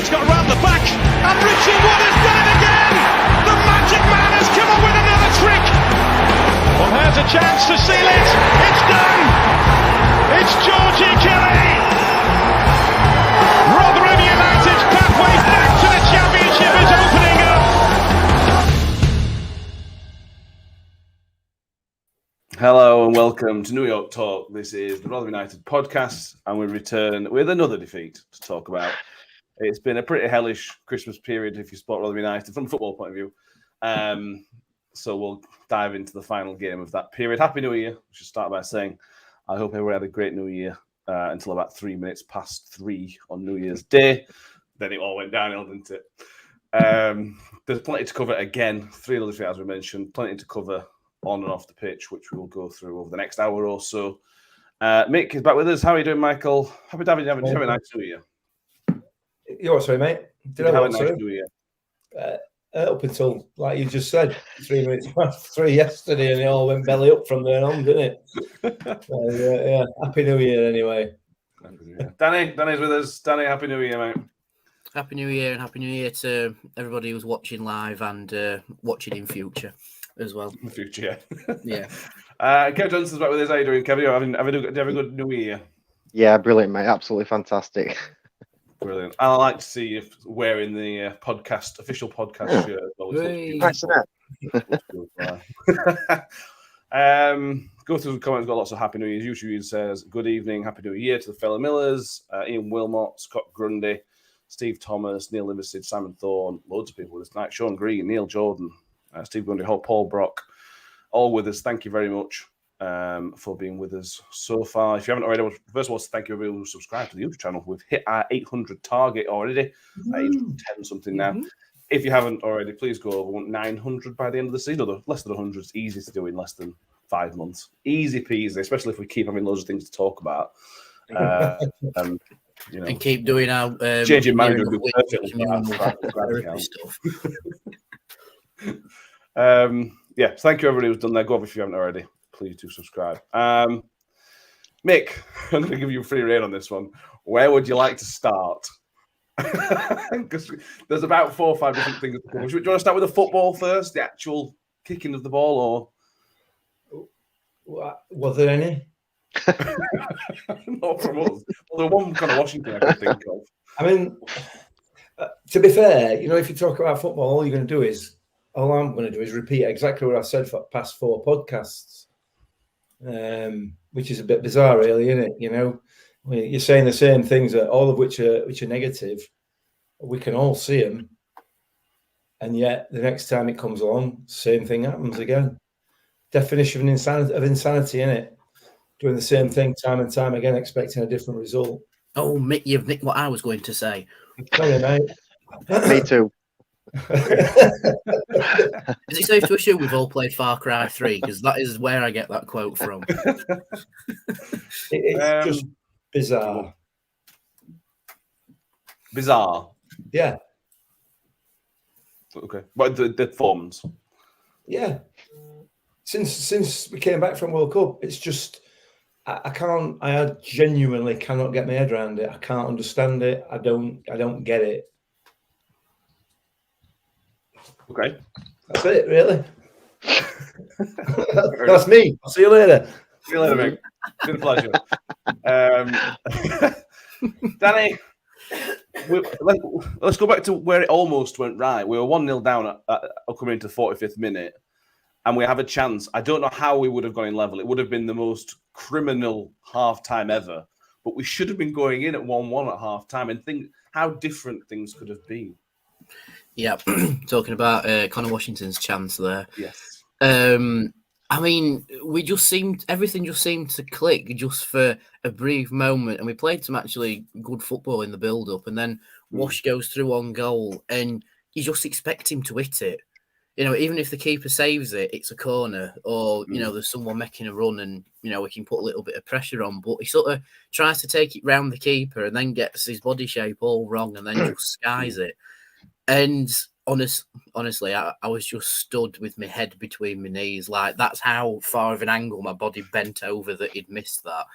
Wood's got round the back, and Richie Wood has done it again! The magic man has come up with another trick! Well, here's a chance to seal it! It's done! It's Georgie Kelly! Rotherham United's pathway back to the Championship is opening up! Hello and welcome to New York Talk. This is the Rotherham United podcast, and we return with another defeat to talk about. It's been a pretty hellish Christmas period if you support Rotherham United from a football point of view. So we'll dive into the final game of that period. Happy New Year. We should start by saying I hope everyone had a great New Year until about 3 minutes past 3 on New Year's Day. Then it all went downhill, didn't it? There's plenty to cover again. 3 other things, as we mentioned. Plenty to cover on and off the pitch, which we will go through over the next hour or so. Mick is back with us. How are you doing, Michael? Happy to have a nice New Year. You're sorry, mate. Did I have a nice New Year? Up until, like you just said, 3 minutes past 3 yesterday, and it all went belly up from there on, didn't it? Yeah. Happy New Year, anyway. Danny's with us. Danny, Happy New Year, mate. Happy New Year, and Happy New Year to everybody who's watching live and watching in future as well. In future, yeah. Kev Johnson's back with us. How are you doing, Kev? Do you have a good New Year? Yeah, brilliant, mate. Absolutely fantastic. Brilliant. I like to see you wearing the official podcast shirt. Nice, Go through the comments. Got lots of Happy New Year's. YouTube says, "Good evening, Happy New Year to the fellow Millers." Ian Wilmot, Scott Grundy, Steve Thomas, Neil Liversid, Simon Thorne, loads of people with us tonight. Sean Green, Neil Jordan, Steve Grundy, Paul Brock, all with us. Thank you very much for being with us so far. If you haven't already, first of all, thank you everyone who subscribed to the YouTube channel. We've hit our 800 target already, 810 something now. If you haven't already, please go over. We want 900 by the end of the season. Or less than 100 is easy to do in less than 5 months. Easy peasy, especially if we keep having loads of things to talk about. And keep doing our changing manager would be perfectly stuff. Yeah, thank you everybody who's done that. Go over if you haven't already. Please do subscribe. Mick, I'm going to give you a free rein on this one. Where would you like to start? Because there's about 4 or 5 different things. Do you want to start with the football first, the actual kicking of the ball, or was there any? Not from us. Well, there one kind of Washington I can think of. I mean, to be fair, if you talk about football, all I'm going to do is repeat exactly what I've said for the past 4 podcasts, which is a bit bizarre, really, isn't it? You're saying the same things, all of which are negative. We can all see them, and yet the next time it comes along, same thing happens again. Definition of insanity, isn't it? Doing the same thing time and time again, expecting a different result. Oh, Mick, you've nicked what I was going to say. Sorry, mate. Me too. Is it safe to assume we've all played Far Cry 3? Because that is where I get that quote from. It's just bizarre. Bizarre? Yeah. Okay. But the forms? Yeah. Since we came back from World Cup, it's just I genuinely cannot get my head around it. I can't understand it. I don't get it. Okay. That's it, really. That's me. I'll see you later. See you later, mate. It's been a pleasure. Danny, let's go back to where it almost went right. We were 1-0 down coming into the 45th minute, and we have a chance. I don't know how we would have gone in level. It would have been the most criminal half-time ever, but we should have been going in at 1-1 at half-time, and think how different things could have been. Yeah, talking about Connor Washington's chance there. Yes. I mean, everything just seemed to click just for a brief moment, and we played some actually good football in the build-up, and then Wash goes through on goal, and you just expect him to hit it. Even if the keeper saves it, it's a corner, or there's someone making a run, and we can put a little bit of pressure on. But he sort of tries to take it round the keeper, and then gets his body shape all wrong, and then just skies it. And honestly, I was just stood with my head between my knees. Like, that's how far of an angle my body bent over that he'd missed that.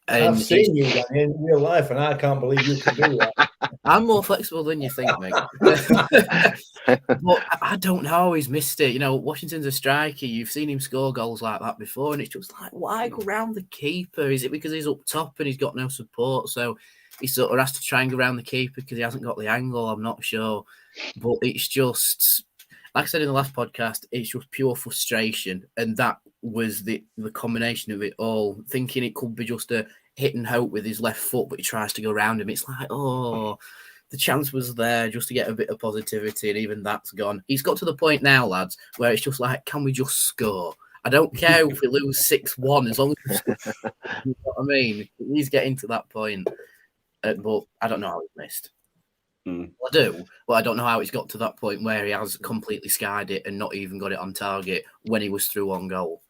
I've seen you in real life, and I can't believe you can do that. I'm more flexible than you think, mate. But I don't know. He's missed it. You know, Washington's a striker. You've seen him score goals like that before, and it's just like, why go round the keeper? Is it because he's up top and he's got no support? So he sort of has to try and go around the keeper because he hasn't got the angle. I'm not sure. But it's just, like I said in the last podcast, it's just pure frustration. And that was the combination of it all. Thinking it could be just a hit and hope with his left foot, but he tries to go around him. It's like, oh, the chance was there just to get a bit of positivity, and even that's gone. He's got to the point now, lads, where it's just like, can we just score? I don't care if we lose 6-1, as long as we score. You know what I mean? He's getting to that point. But I don't know how he's missed. Well, I do, but I don't know how he's got to that point where he has completely skied it and not even got it on target when he was through on goal.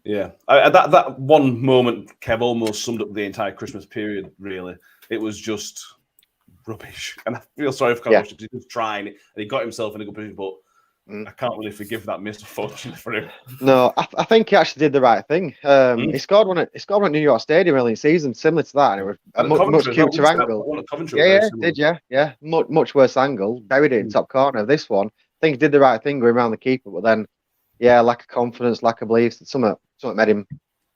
Yeah, that one moment, Kev, almost summed up the entire Christmas period, really. It was just rubbish. And I feel sorry for Carlos because he was trying it and he got himself in a good position, but I can't really forgive that miss, unfortunately, for him. No, I think he actually did the right thing. He scored one at New York Stadium early in the season, similar to that, and it was a much cuter angle. Yeah. Much worse angle. Buried it in top corner. This one, I think he did the right thing going around the keeper, but then, lack of confidence, lack of belief. Something made him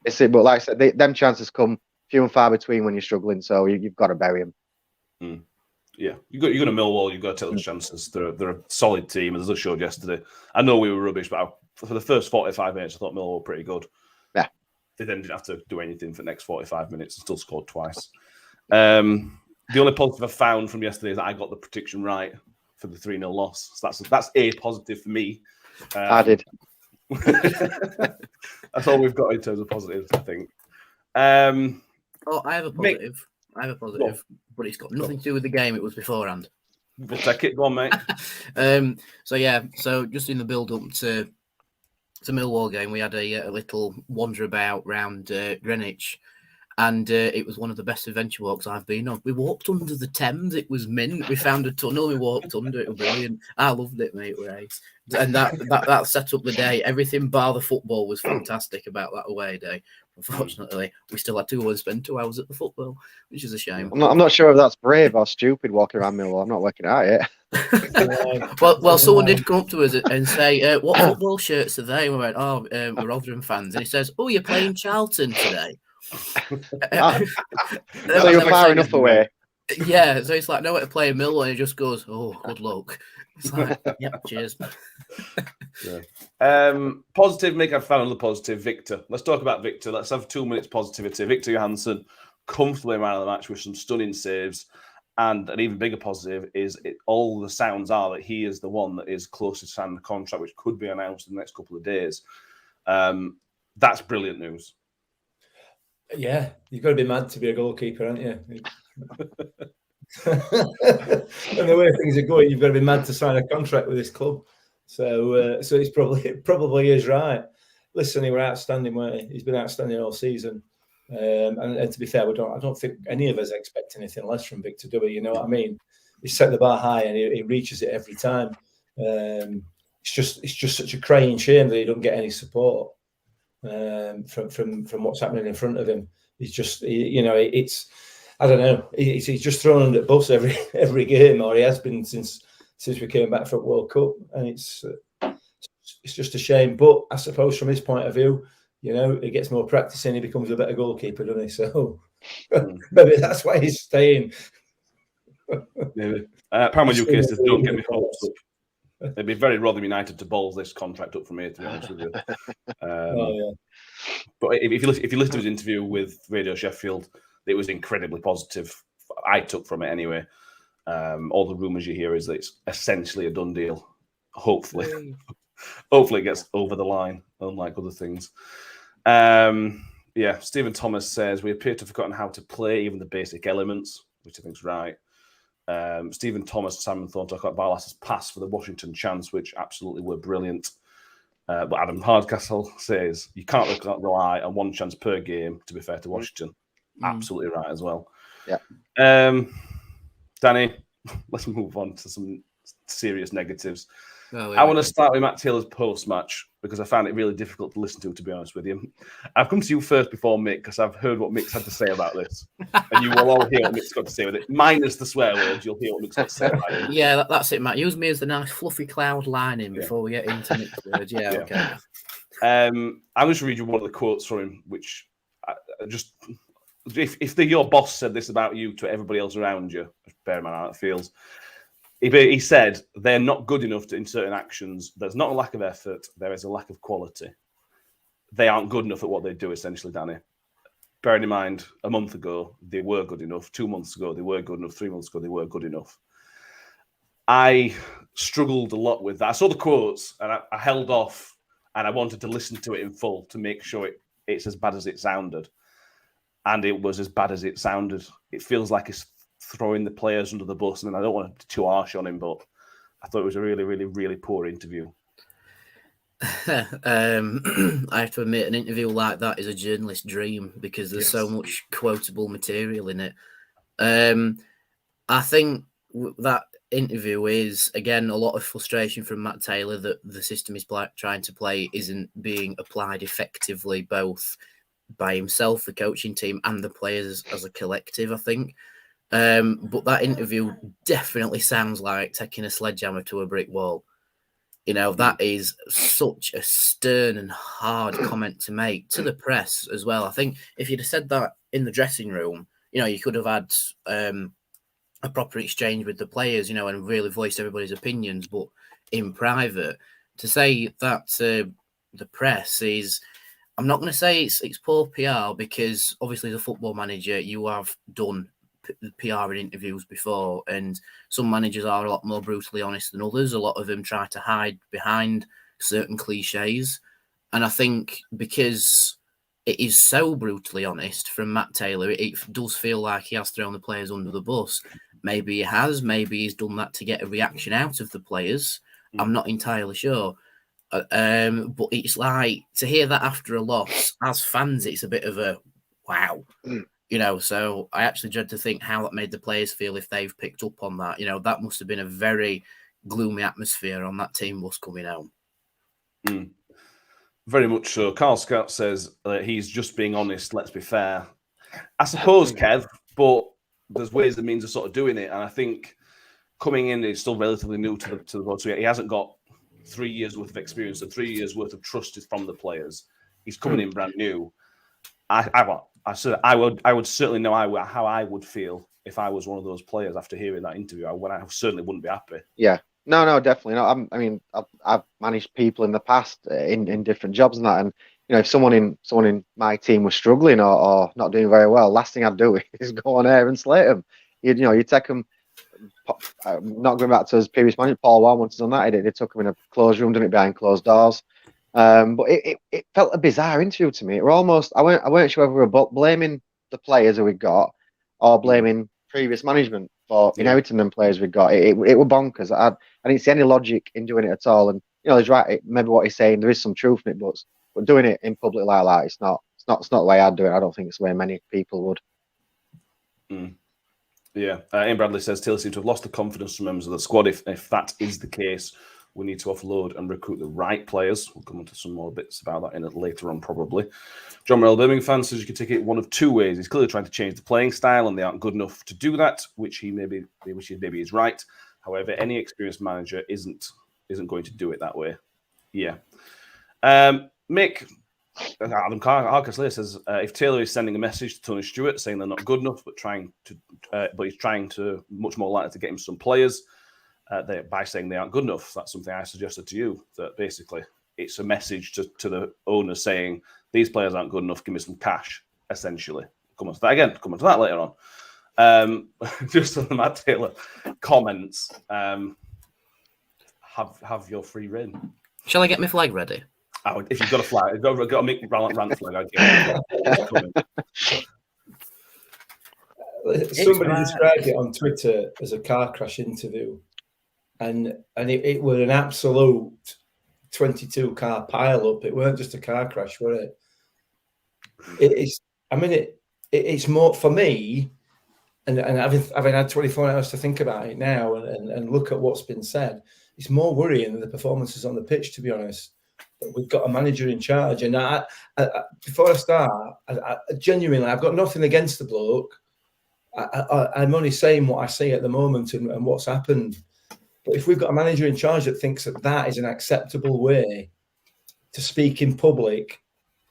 miss it. But like I said, them chances come few and far between when you're struggling, so you've got to bury him. Yeah, you go to Millwall. You've got to take those chances. They're a solid team, as I showed yesterday. I know we were rubbish, but for the first 45 minutes, I thought Millwall were pretty good. Yeah, they then didn't have to do anything for the next 45 minutes and still scored twice. The only positive I found from yesterday is that I got the prediction right for the 3-0 loss. So that's a positive for me. I did. That's all we've got in terms of positives, I think. I have a positive. But it's got nothing to do with the game. It was beforehand. We'll take it. Go on, mate. So just in the build-up to Millwall game, we had a little wander about round Greenwich, and it was one of the best adventure walks I've been on. We walked under the Thames. It was mint. We found a tunnel. We walked under it. It was brilliant. I loved it, mate. And that set up the day. Everything bar the football was fantastic about that away day. Unfortunately, we still had to go and spend 2 hours at the football, which is a shame. I'm not sure if that's brave or stupid walking around Millwall. I'm not working out yet. Well, someone did come up to us and say, "What football shirts are they?" And we went, "Oh, we're Rotherham fans." And he says, "Oh, you're playing Charlton today." So you're far enough away. Yeah, so it's like, nowhere to play Millwall, and he just goes, "Oh, good luck." It's like, yeah, cheers. Positive, Mick, I've found another positive. Victor. Let's talk about Victor. Let's have 2 minutes positivity. Victor Johansson, comfortably man of the match with some stunning saves. And an even bigger positive is all the sounds are that he is the one that is closest to signing the contract, which could be announced in the next couple of days. That's brilliant news. Yeah, you've got to be mad to be a goalkeeper, haven't you? And the way things are going, you've got to be mad to sign a contract with this club. So it's probably is right. Listen, he was outstanding, weren't he? He's been outstanding all season. And to be fair, I don't think any of us expect anything less from Victor, do we? You know what I mean? He set the bar high and he reaches it every time. It's just such a crying shame that he doesn't get any support from what's happening in front of him. He's just, it's. I don't know. He's just thrown under the bus every game, or he has been since we came back from World Cup, and it's just a shame. But I suppose from his point of view, he gets more practice in, he becomes a better goalkeeper, doesn't he? So maybe that's why he's staying. Maybe. Parma UK says, "Don't get me hopes up." It'd be very Rotherham United to balls this contract up from here, to be honest with you. But if you listen to his interview with Radio Sheffield, it was incredibly positive. I took from it anyway. All the rumours you hear is that it's essentially a done deal. Hopefully it gets over the line, unlike other things. Stephen Thomas says, "We appear to have forgotten how to play even the basic elements," which I think is right. Stephen Thomas and Simon Thorne talk about Barlas's pass for the Washington chance, which absolutely were brilliant. But Adam Hardcastle says, "You can't rely on one chance per game, to be fair to Washington." Absolutely right as well. Yeah. Danny, let's move on to some serious negatives. I want to start with Matt Taylor's post-match because I found it really difficult to listen to be honest with you. I've come to you first before Mick because I've heard what Mick's had to say about this. And you will all hear what Mick's got to say with it. Minus the swear words, you'll hear what Mick's got to say about it. Yeah, that's it, Matt. Use me as the nice fluffy cloud lining before we get into Mick's words. Yeah, okay. I'm going to read you one of the quotes from him, which just... If your boss said this about you to everybody else around you, bear in mind how it feels. He said, they're not good enough in certain actions. There's not a lack of effort. There is a lack of quality. They aren't good enough at what they do, essentially, Danny. Bearing in mind, a month ago, they were good enough. 2 months ago, they were good enough. 3 months ago, they were good enough. I struggled a lot with that. I saw the quotes, and I held off, and I wanted to listen to it in full to make sure it's as bad as it sounded. And it was as bad as it sounded. It feels like it's throwing the players under the bus. And I don't want to be too harsh on him, but I thought it was a really, really, really poor interview. I have to admit, an interview like that is a journalist's dream because there's so much quotable material in it. I think that interview is, again, a lot of frustration from Matt Taylor that the system he's trying to play isn't being applied effectively, both by himself, the coaching team, and the players as a collective, I think. But that interview definitely sounds like taking a sledgehammer to a brick wall. You know, that is such a stern and hard comment to make to the press as well. I think if you'd have said that in the dressing room, you know, you could have had a proper exchange with the players, you know, and really voiced everybody's opinions. But in private, to say that the press is... I'm not going to say it's poor PR because obviously as a football manager, you have done PR in interviews before, and some managers are a lot more brutally honest than others. A lot of them try to hide behind certain cliches. And I think because it is so brutally honest from Matt Taylor, it does feel like he has thrown the players under the bus. Maybe he has, maybe he's done that to get a reaction out of the players. I'm not entirely sure. But it's like to hear that after a loss, as fans, it's a bit of a wow, you know. So I actually dread to think how that made the players feel if they've picked up on that. You know, that must have been a very gloomy atmosphere on that team bus coming home. Very much so. Carl Scott says he's just being honest. Let's be fair. I suppose, Kev, but there's ways and means of sort of doing it. And I think coming in, he's still relatively new to the board. So he hasn't got 3 years worth of experience and 3 years worth of trust is from the players. He's coming in brand new. I would certainly know how I would feel if I was one of those players after hearing that interview. I certainly wouldn't be happy. Yeah, no, definitely not. I mean, I've managed people in the past in different jobs and that, and you know, if someone in my team was struggling or not doing very well, last thing I'd do is go on air and slate them. You take them. Not going back to his previous manager, Paul Warne once done that. He took him in a closed room, done it behind closed doors. But it felt a bizarre interview to me. It were almost I weren't sure whether we were blaming the players that we got or blaming previous management for inheriting them players we got. It were bonkers. I didn't see any logic in doing it at all. And you know, he's right. Maybe what he's saying, there is some truth in it, but doing it in public like that, it's not the way I'd do it. I don't think it's the way many people would. Yeah, Ian Bradley says Taylor seems to have lost the confidence from members of the squad. If that is the case, we need to offload and recruit the right players. We'll come on to some more bits about that in it later on, probably. John Morrell, Birmingham fan, says you can take it one of two ways. He's clearly trying to change the playing style, and they aren't good enough to do that, which he maybe is right. However, any experienced manager isn't going to do it that way. Yeah, Mick. Adam Carcassler says if Taylor is sending a message to Tony Stewart saying they're not good enough, but he's trying to much more likely to get him some players by saying they aren't good enough. That's something I suggested to you, that basically it's a message to the owner saying these players aren't good enough. Give me some cash. Essentially, come on to that again. Come on to that later on. Just on the Matt Taylor comments. Have your free rein. Shall I get my flag ready? If you've got a flag, got a Mick rant flag. Somebody described it on Twitter as a car crash interview, and it was an absolute 22 car pile up. It weren't just a car crash, were it? It's more for me, and having had 24 hours to think about it now and look at what's been said. It's more worrying than the performances on the pitch, to be honest. But we've got a manager in charge. And before I start, I genuinely, I've got nothing against the bloke. I'm only saying what I see at the moment and what's happened. But if we've got a manager in charge that thinks that is an acceptable way to speak in public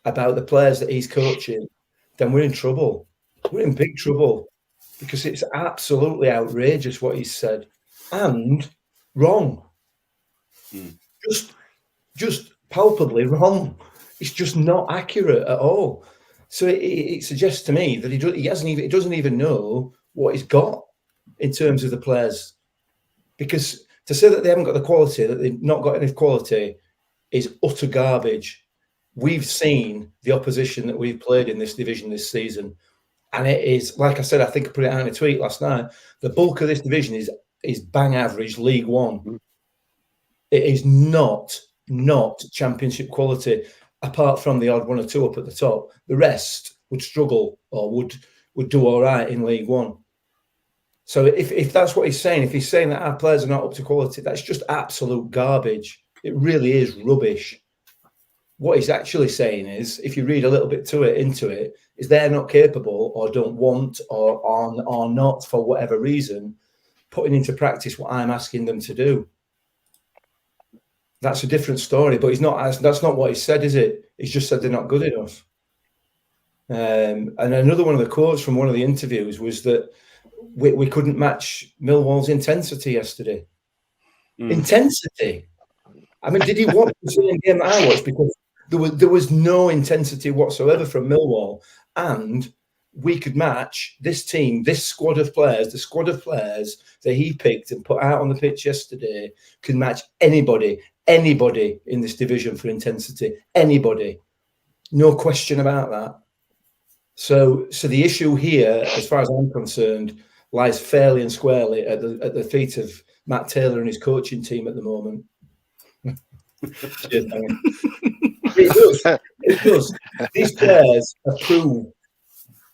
about the players that he's coaching, then we're in trouble. We're in big trouble, because it's absolutely outrageous what he's said and wrong. Just palpably wrong. It's just not accurate at all. So it suggests to me that he doesn't even know what he's got in terms of the players. Because to say that they haven't got the quality, that they've not got enough quality, is utter garbage. We've seen the opposition that we've played in this division this season. And it is, like I said, I think I put it out in a tweet last night, the bulk of this division is bang average League One. It is not championship quality, apart from the odd one or two up at the top. The rest would struggle or would do all right in League One. So if that's what he's saying, if he's saying that our players are not up to quality, that's just absolute garbage. It really is rubbish. What he's actually saying is, if you read a little bit into it, is they're not capable or don't want or are not, for whatever reason, putting into practice what I'm asking them to do. That's a different story, but that's not what he said, is it? He's just said they're not good enough. And another one of the quotes from one of the interviews was that we couldn't match Millwall's intensity yesterday. Intensity. I mean, did he watch the same game that I watched? Because there was no intensity whatsoever from Millwall, and we could match this team, this squad of players, the squad of players that he picked and put out on the pitch yesterday, could match anybody in this division for intensity. Anybody. No question about that. So the issue here, as far as I'm concerned, lies fairly and squarely at the feet of Matt Taylor and his coaching team at the moment. Cheers, It does. These players have proved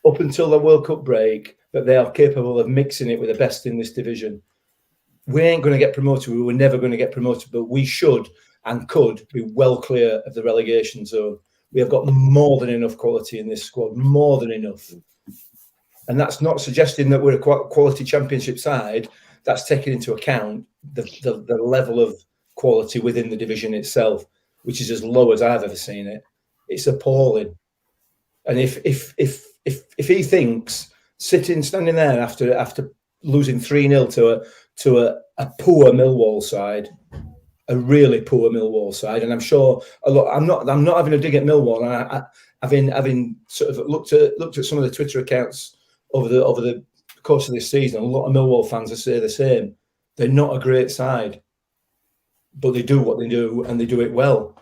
up until the World Cup break that they are capable of mixing it with the best in this division. We ain't going to get promoted. We were never going to get promoted, but we should and could be well clear of the relegation zone. We have got more than enough quality in this squad, more than enough. And that's not suggesting that we're a quality championship side. That's taking into account the level of quality within the division itself, which is as low as I've ever seen it. It's appalling. And if he thinks standing there after losing 3-0 to a poor Millwall side, a really poor Millwall side, and I'm sure a lot. I'm not having a dig at Millwall, and having sort of looked at some of the Twitter accounts over the course of this season. A lot of Millwall fans will say the same. They're not a great side, but they do what they do, and they do it well.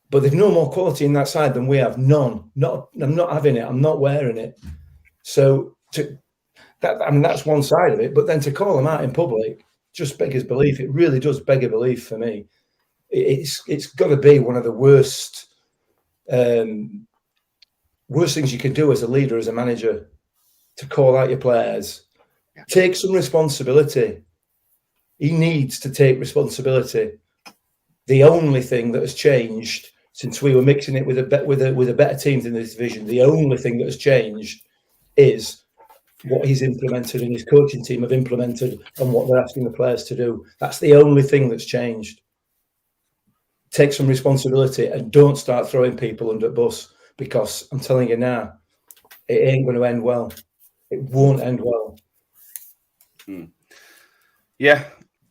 But they've no more quality in that side than we have. None. I'm not having it. I'm not wearing it. So that's one side of it. But then to call them out in public just beggars belief. It really does beg a belief for me. It's got to be one of the worst things you can do as a leader, as a manager, to call out your players. Take some responsibility. He needs to take responsibility. The only thing that has changed since we were mixing it with a better teams in this division, the only thing that has changed is what he's implemented and his coaching team have implemented and what they're asking the players to do. That's the only thing that's changed. Take some responsibility and don't start throwing people under the bus, because I'm telling you now, it ain't going to end well. It won't end well. Yeah,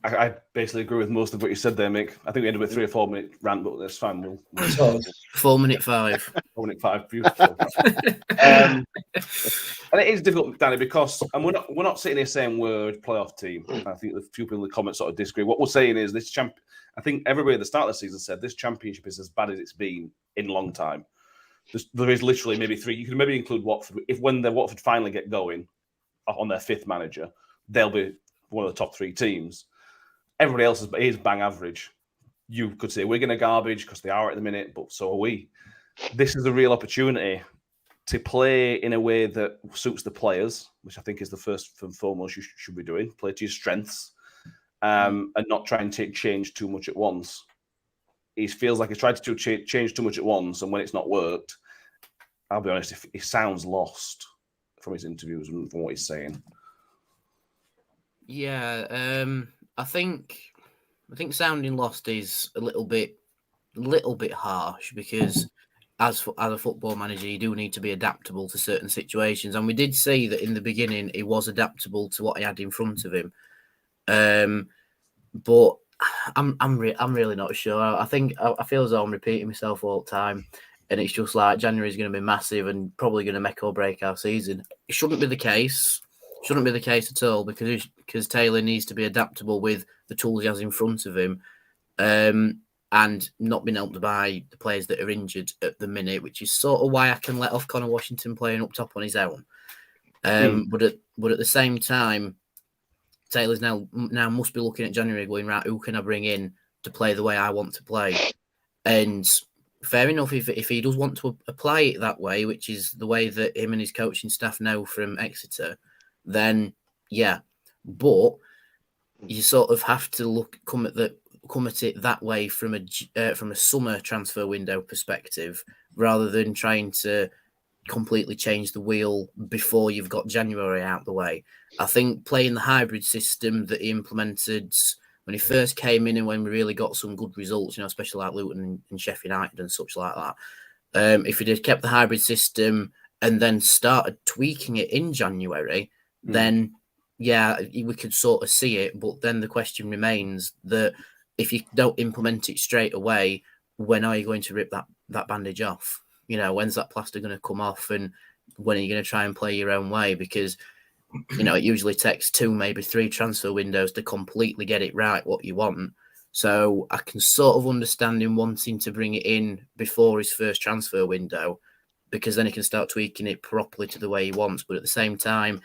I basically agree with most of what you said there, Mick. I think we ended with 3 or 4 minute rant, but that's fine. We'll 4-minute 5. 4 minute 5, beautiful. And it is difficult, Danny, because we're not sitting here saying we're a playoff team. I think a few people in the comments sort of disagree. What we're saying is I think everybody at the start of the season said this championship is as bad as it's been in a long time. There is literally maybe 3. You can maybe include Watford. When Watford finally get going on their 5th manager, they'll be one of the top 3 teams. Everybody else is bang average. You could say Wigan are garbage because they are at the minute, but so are we. This is a real opportunity to play in a way that suits the players, which I think is the first and foremost you should be doing. Play to your strengths and not try and change too much at once. He feels like he's tried to change too much at once, and when it's not worked, I'll be honest, he sounds lost from his interviews and from what he's saying. Yeah, I think sounding lost is a little bit harsh, because as a football manager, you do need to be adaptable to certain situations, and we did see that in the beginning he was adaptable to what he had in front of him. But I'm really not sure. I feel as though I'm repeating myself all the time, and it's just like January is going to be massive and probably going to make or break our season. It shouldn't be the case. Shouldn't be the case at all, because Taylor needs to be adaptable with the tools he has in front of him, and not being helped by the players that are injured at the minute, which is sort of why I can let off Connor Washington playing up top on his own. But at the same time, Taylor's now must be looking at January going, right, who can I bring in to play the way I want to play? And fair enough, if he does want to apply it that way, which is the way that him and his coaching staff know from Exeter, then yeah. But you sort of have to come at it that way from a summer transfer window perspective, rather than trying to completely change the wheel before you've got January out the way. I think playing the hybrid system that he implemented when he first came in, and when we really got some good results, especially like Luton and Sheffield United and such like that. If he'd have kept the hybrid system and then started tweaking it in January, then yeah, we could sort of see it. But then the question remains that if you don't implement it straight away, when are you going to rip that bandage off? When's that plaster going to come off, and when are you going to try and play your own way? Because, it usually takes 2, maybe 3 transfer windows to completely get it right what you want. So I can sort of understand him wanting to bring it in before his first transfer window, because then he can start tweaking it properly to the way he wants. But at the same time,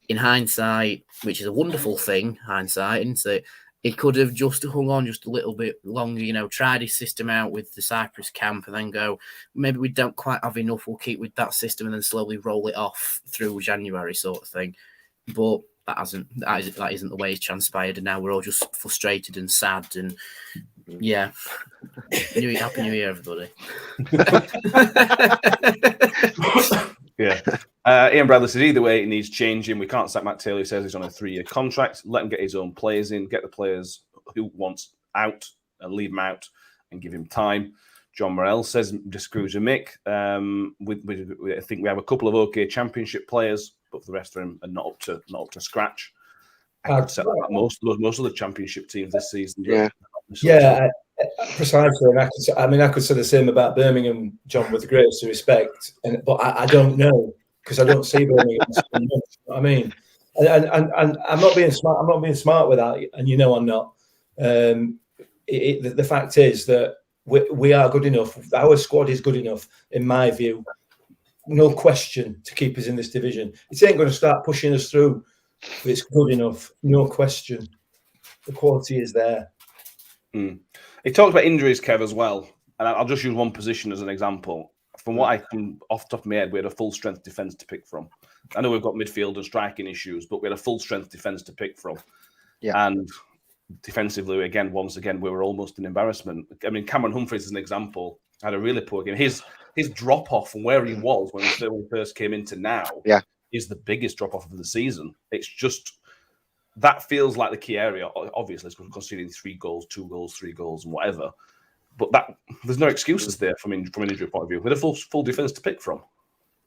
in hindsight, which is a wonderful thing, hindsight, isn't it? He could have just hung on just a little bit longer, tried his system out with the Cyprus camp, and then go, maybe we don't quite have enough, we'll keep with that system, and then slowly roll it off through January sort of thing. But that isn't the way it's transpired, and now we're all just frustrated and sad, and yeah. Happy New Year, everybody. Yeah. Ian Bradley says, either way, it needs changing. We can't sack Matt Taylor, who says he's on a 3-year contract. Let him get his own players in, get the players who wants out and leave them out and give him time. John Morell says, disagrees with Mick. I think we have a couple of okay championship players, but for the rest of them are not up to scratch. I could say that most of the championship teams this season. Yeah, precisely. And I could say the same about Birmingham, John, with the greatest respect. But I don't know, because I don't see Birmingham so much. You know what I mean, and I'm not being smart. I'm not being smart with that, and I'm not. The fact is that we are good enough. Our squad is good enough, in my view, no question, to keep us in this division. It ain't going to start pushing us through, but it's good enough, no question. The quality is there. He talked about injuries, Kev, as well, and I'll just use one position as an example. From what I can, off the top of my head, we had a full strength defence to pick from. I know we've got midfield and striking issues, but we had a full strength defence to pick from. Yeah, and defensively, once again, we were almost an embarrassment. I mean, Cameron Humphreys, as an example, had a really poor game. His drop off from where he was when he first came into now, is the biggest drop off of the season. It's just that feels like the key area. Obviously, it's conceding 3 goals, 2 goals, 3 goals, and whatever. But there's no excuses there from an injury point of view. With a full defence to pick from.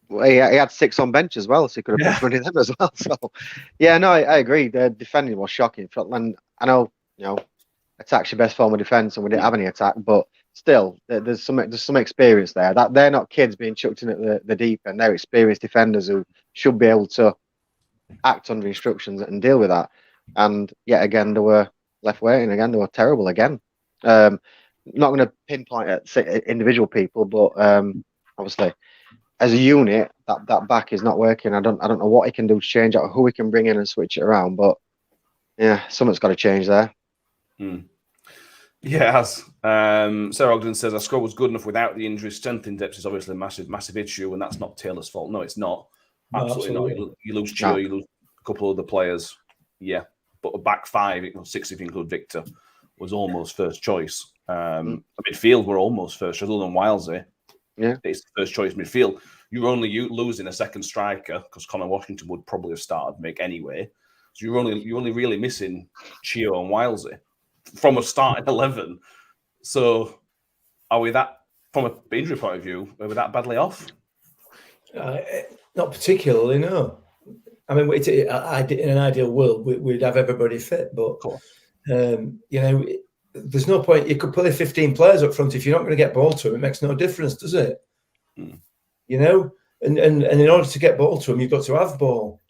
Well, he had 6 on bench as well, so he could have picked one of them as well. So, yeah, no, I agree. The defending was shocking. And I know, attack's your best form of defence, and we didn't have any attack, but still, there's some experience there. That they're not kids being chucked in at the deep end. They're experienced defenders who should be able to act under instructions and deal with that. And yet again, they were left waiting. Again, they were terrible again. Not going to pinpoint at individual people, but obviously, as a unit, that back is not working. I don't know what he can do to change it, or who he can bring in and switch it around. But yeah, something's got to change there. Yeah, it has. Sarah Ogden says our squad was good enough without the injury. Strength in depth is obviously a massive issue, and that's not Taylor's fault. No, it's not. Absolutely not. You lose Chio, you lose a couple of other players. Yeah, but a back five, 6 if you include Victor, was almost first choice. Midfield were almost first, other than Wilesy. Yeah, it's the first choice midfield. You're only losing a second striker because Connor Washington would probably have started Mick anyway. So you're only really missing Chio and Wilesy from a starting 11. So are we that, from an injury point of view, are we that badly off? Not particularly, no. I mean, in an ideal world, we'd have everybody fit, but there's no point. You could play 15 players up front if you're not going to get ball to them. It makes no difference, does it? You know, and in order to get ball to them, you've got to have ball.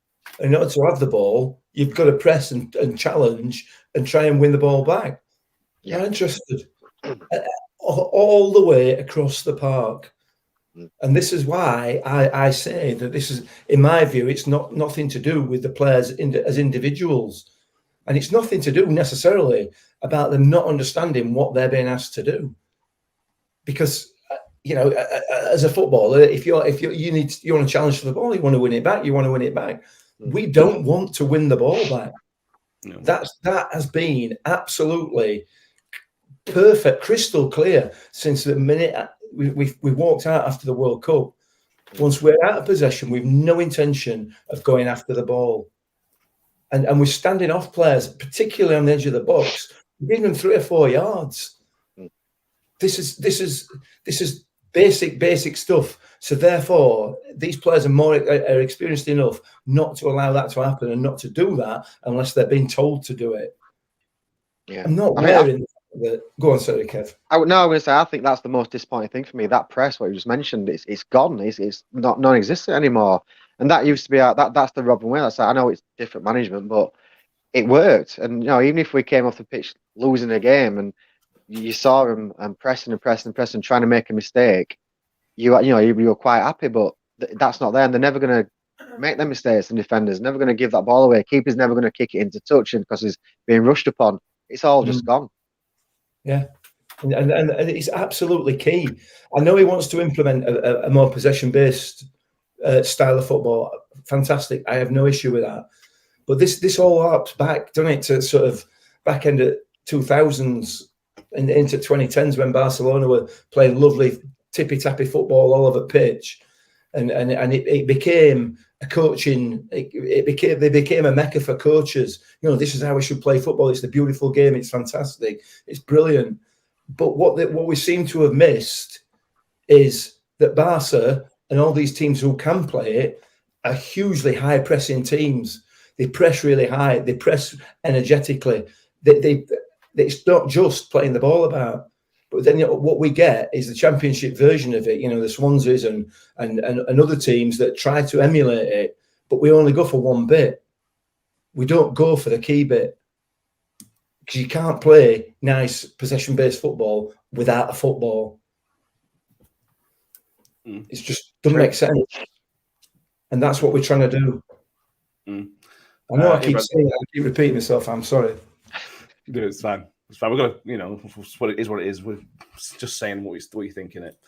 In order to have the ball, you've got to press and challenge and try and win the ball back. You're interested all the way across the park. And this is why I say that this is, in my view, it's nothing to do with the players as individuals. And it's nothing to do necessarily about them not understanding what they're being asked to do. Because, as a footballer, if you want to challenge for the ball, you want to win it back, We don't want to win the ball back. No. That has been absolutely perfect, crystal clear since the minute we walked out after the World Cup. Once we're out of possession, we've no intention of going after the ball. And we're standing off players, particularly on the edge of the box, giving them 3 or 4 yards. This is basic stuff. So therefore, these players are experienced enough not to allow that to happen and not to do that unless they're being told to do it. Yeah, I'm not wearing that. Go on, sorry, Kev. I was going to say, I think that's the most disappointing thing for me. That press, what you just mentioned, it's gone. It's not non-existent anymore. And that used to be that's the Robin way. I know it's different management, but it worked. And even if we came off the pitch losing a game, and you saw them pressing, trying to make a mistake, you were quite happy. But that's not there, and they're never going to make them mistakes. The defenders never going to give that ball away. Keeper's never going to kick it into touch, and because he's being rushed upon, it's all just gone. Yeah. And it's absolutely key. I know he wants to implement a more possession-based style of football. Fantastic. I have no issue with that. But this all harps back, doesn't it, to sort of back end of 2000s and into 2010s when Barcelona were playing lovely tippy-tappy football all over the pitch. And it became a coaching. They became a mecca for coaches. This is how we should play football. It's a beautiful game. It's fantastic. It's brilliant. But what we seem to have missed is that Barca and all these teams who can play it are hugely high pressing teams. They press really high. They press energetically. It's not just playing the ball about. But then what we get is the championship version of it, the Swanseas and other teams that try to emulate it, but we only go for one bit. We don't go for the key bit. Because you can't play nice possession-based football without a football. It just doesn't make sense. And that's what we're trying to do. I know I keep saying that, I keep repeating myself. I'm sorry. No, it's fine. It's fine. We're gonna, what it is. We're just saying what you're thinking it.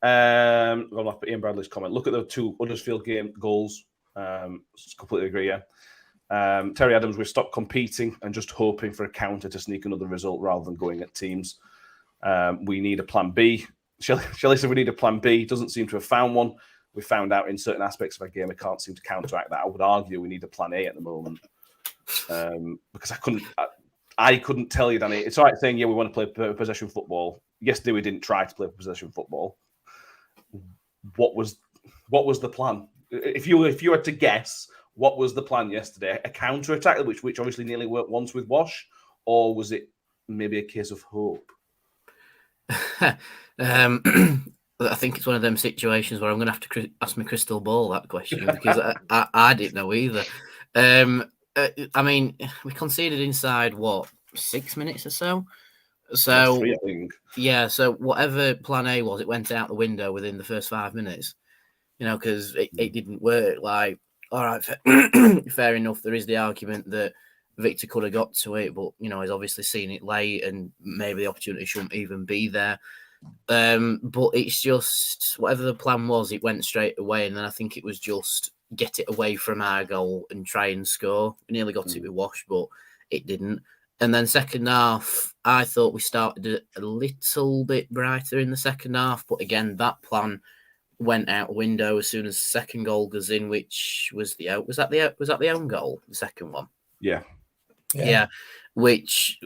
Going off Ian Bradley's comment. Look at the 2 Huddersfield game goals. Completely agree. Yeah. Terry Adams, we've stopped competing and just hoping for a counter to sneak another result rather than going at teams. We need a plan B. Shelley said we need a plan B. Doesn't seem to have found one. We found out in certain aspects of our game, we can't seem to counteract that. I would argue we need a plan A at the moment. Because I couldn't tell you, Danny. It's all right saying, we want to play possession football. Yesterday we didn't try to play possession football. What was the plan? If you had to guess, what was the plan yesterday? A counter-attack, which obviously nearly worked once with Wash, or was it maybe a case of hope? I think it's one of them situations where I'm going to have to ask my crystal ball that question because I didn't know either. I mean, we conceded inside 6 minutes or so. So 3, I think. Yeah. So whatever plan A was, it went out the window within the first 5 minutes. Because it didn't work. Like, all right, fair enough. There is the argument that Victor could have got to it, but he's obviously seen it late, and maybe the opportunity shouldn't even be there. But it's just whatever the plan was, it went straight away, and then I think it was just get it away from our goal and try and score. We nearly got it with Wash, but It didn't. And then second half, I thought we started a little bit brighter in the second half, but again, that plan went out the window as soon as the second goal goes in, which was the own goal, the second one. Yeah. Which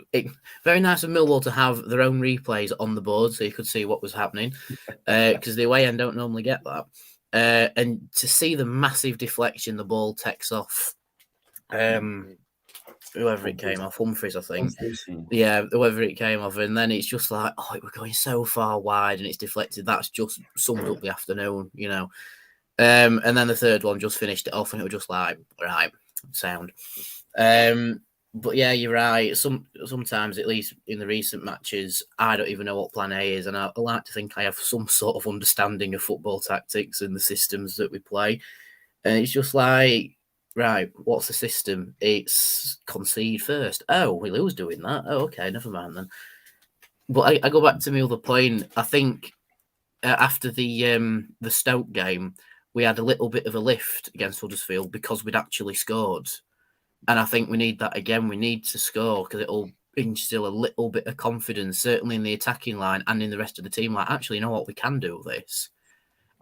very nice of Millwall to have their own replays on the board so you could see what was happening, because the away end don't normally get that. And to see the massive deflection the ball takes off, whoever it came off, Humphries, I think. Yeah, whoever it came off, and then it's just like, oh, it was going so far wide and it's deflected. That's just summed up the afternoon, you know. And then the third one just finished it off, and it was just like, right, sound. But yeah, you're right. Sometimes, at least in the recent matches, I don't even know what plan A is, and I like to think I have some sort of understanding of football tactics and the systems that we play. And it's just like, right, what's the system? It's concede first. Oh, we lose doing that. Oh, okay, never mind then. But I go back to my other point. I think after the Stoke game, we had a little bit of a lift against Huddersfield because we'd actually scored. And I think we need that again. We need to score because it'll instill a little bit of confidence, certainly in the attacking line and in the rest of the team. Like, actually, you know what? We can do this.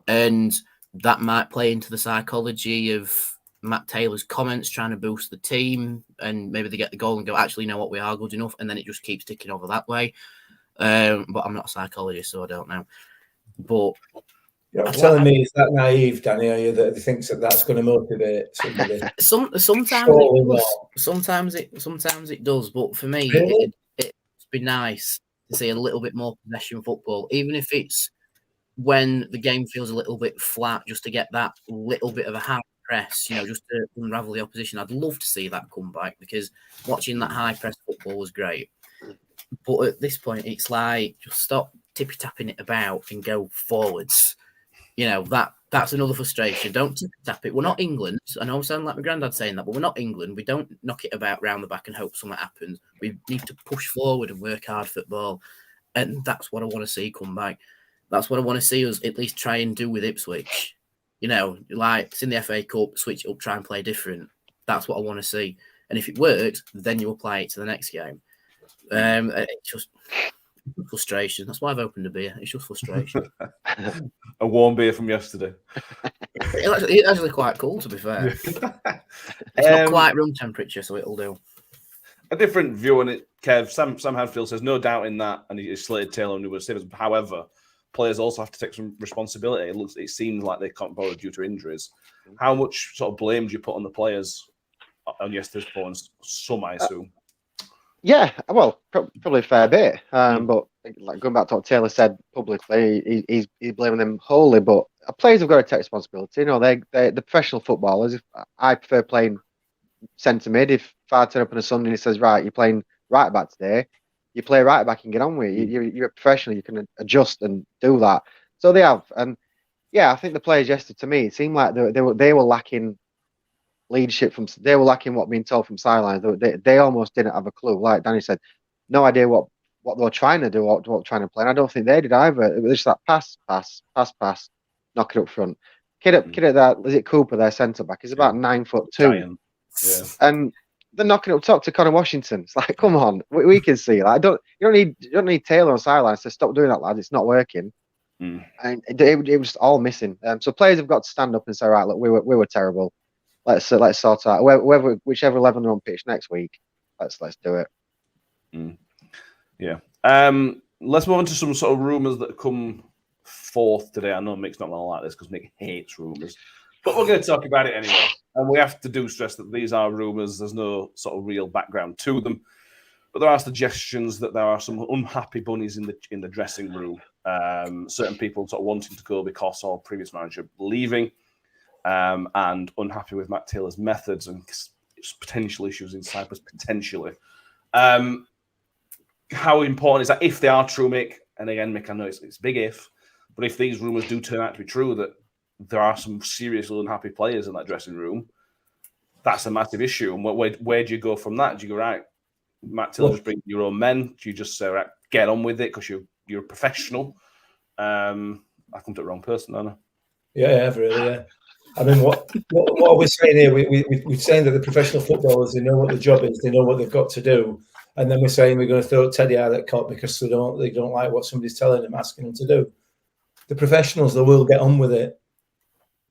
And that might play into the psychology of Matt Taylor's comments, trying to boost the team. And maybe they get the goal and go, actually, you know what? We are good enough. And then it just keeps ticking over that way. But I'm not a psychologist, so I don't know. But you're telling me is that naive, Danny? Are you that he thinks that that's going to motivate somebody? Sometimes it does. But for me, it'd be nice to see a little bit more possession football, even if it's when the game feels a little bit flat, just to get that little bit of a high press, you know, just to unravel the opposition. I'd love to see that come back because watching that high press football was great. But at this point, it's like just stop tippy tapping it about and go forwards. You know, that's another frustration. Don't tippy tap it. We're not England. I know I sound like my granddad saying that, but we're not England. We don't knock it about round the back and hope something happens. We need to push forward and work hard football. And that's what I want to see come back. That's what I want to see us at least try and do with Ipswich. You know, like it's in the FA Cup, switch it up, try and play different. That's what I want to see. And if it works, then you apply it to the next game. It's just frustration. That's why I've opened a beer. It's just frustration. A warm beer from yesterday. It's actually quite cool, to be fair. It's not quite room temperature, so it'll do. A different view on it, Kev. Sam Hadfield says, no doubt in that, and he slated Taylor and Nuba Stevens. However, players also have to take some responsibility. It seems like they can't borrow due to injuries. How much sort of blame do you put on the players on yesterday's performance? Some, I assume. Yeah, well, probably a fair bit. But like going back to what Taylor said publicly, he's blaming them wholly. But players have got to take responsibility. You know, they're the professional footballers. I prefer playing centre mid. If I turn up on a Sunday and he says, right, you're playing right back today, you play right back and get on with it. You're a professional. You can adjust and do that. So they have. And yeah, I think the players yesterday, to me, it seemed like they were lacking leadership they were lacking what being told from sidelines. They almost didn't have a clue. Like Danny said, no idea what they were trying to do, what they were trying to play. And I don't think they did either. It was just that pass, knock it up front. Kid at that, is it Cooper, their centre back? He's about 9'2". Yeah. And they're knocking up top to Connor Washington. It's like, come on, we can see. Like, you don't need Taylor on sidelines to stop doing that, lads. It's not working. And it was all missing. So players have got to stand up and say, right, look, we were terrible. Let's sort out whichever 11 are on pitch next week. Let's do it. Yeah. Let's move on to some sort of rumours that come forth today. I know Mick's not going to like this because Mick hates rumours, but we're going to talk about it anyway. And we have to stress that these are rumours. There's no sort of real background to them, but there are suggestions that there are some unhappy bunnies in the dressing room. Certain people sort of wanting to go because of previous manager leaving. And unhappy with Matt Taylor's methods and potential issues in Cyprus, potentially. How important is that if they are true, Mick? And again, Mick, I know it's a big if, but if these rumours do turn out to be true, that there are some seriously unhappy players in that dressing room, that's a massive issue. And where do you go from that? Do you go, right, Matt Taylor, just bring your own men? Do you just say, right, get on with it because you're a professional? I come to the wrong person, don't I? Yeah, really, yeah. I mean, what are we saying here? We're saying that the professional footballers, they know what the job is, they know what they've got to do, and then we're saying we're going to throw Teddy out of that cop because they don't like what somebody's telling them, asking them to do. The professionals, they will get on with it.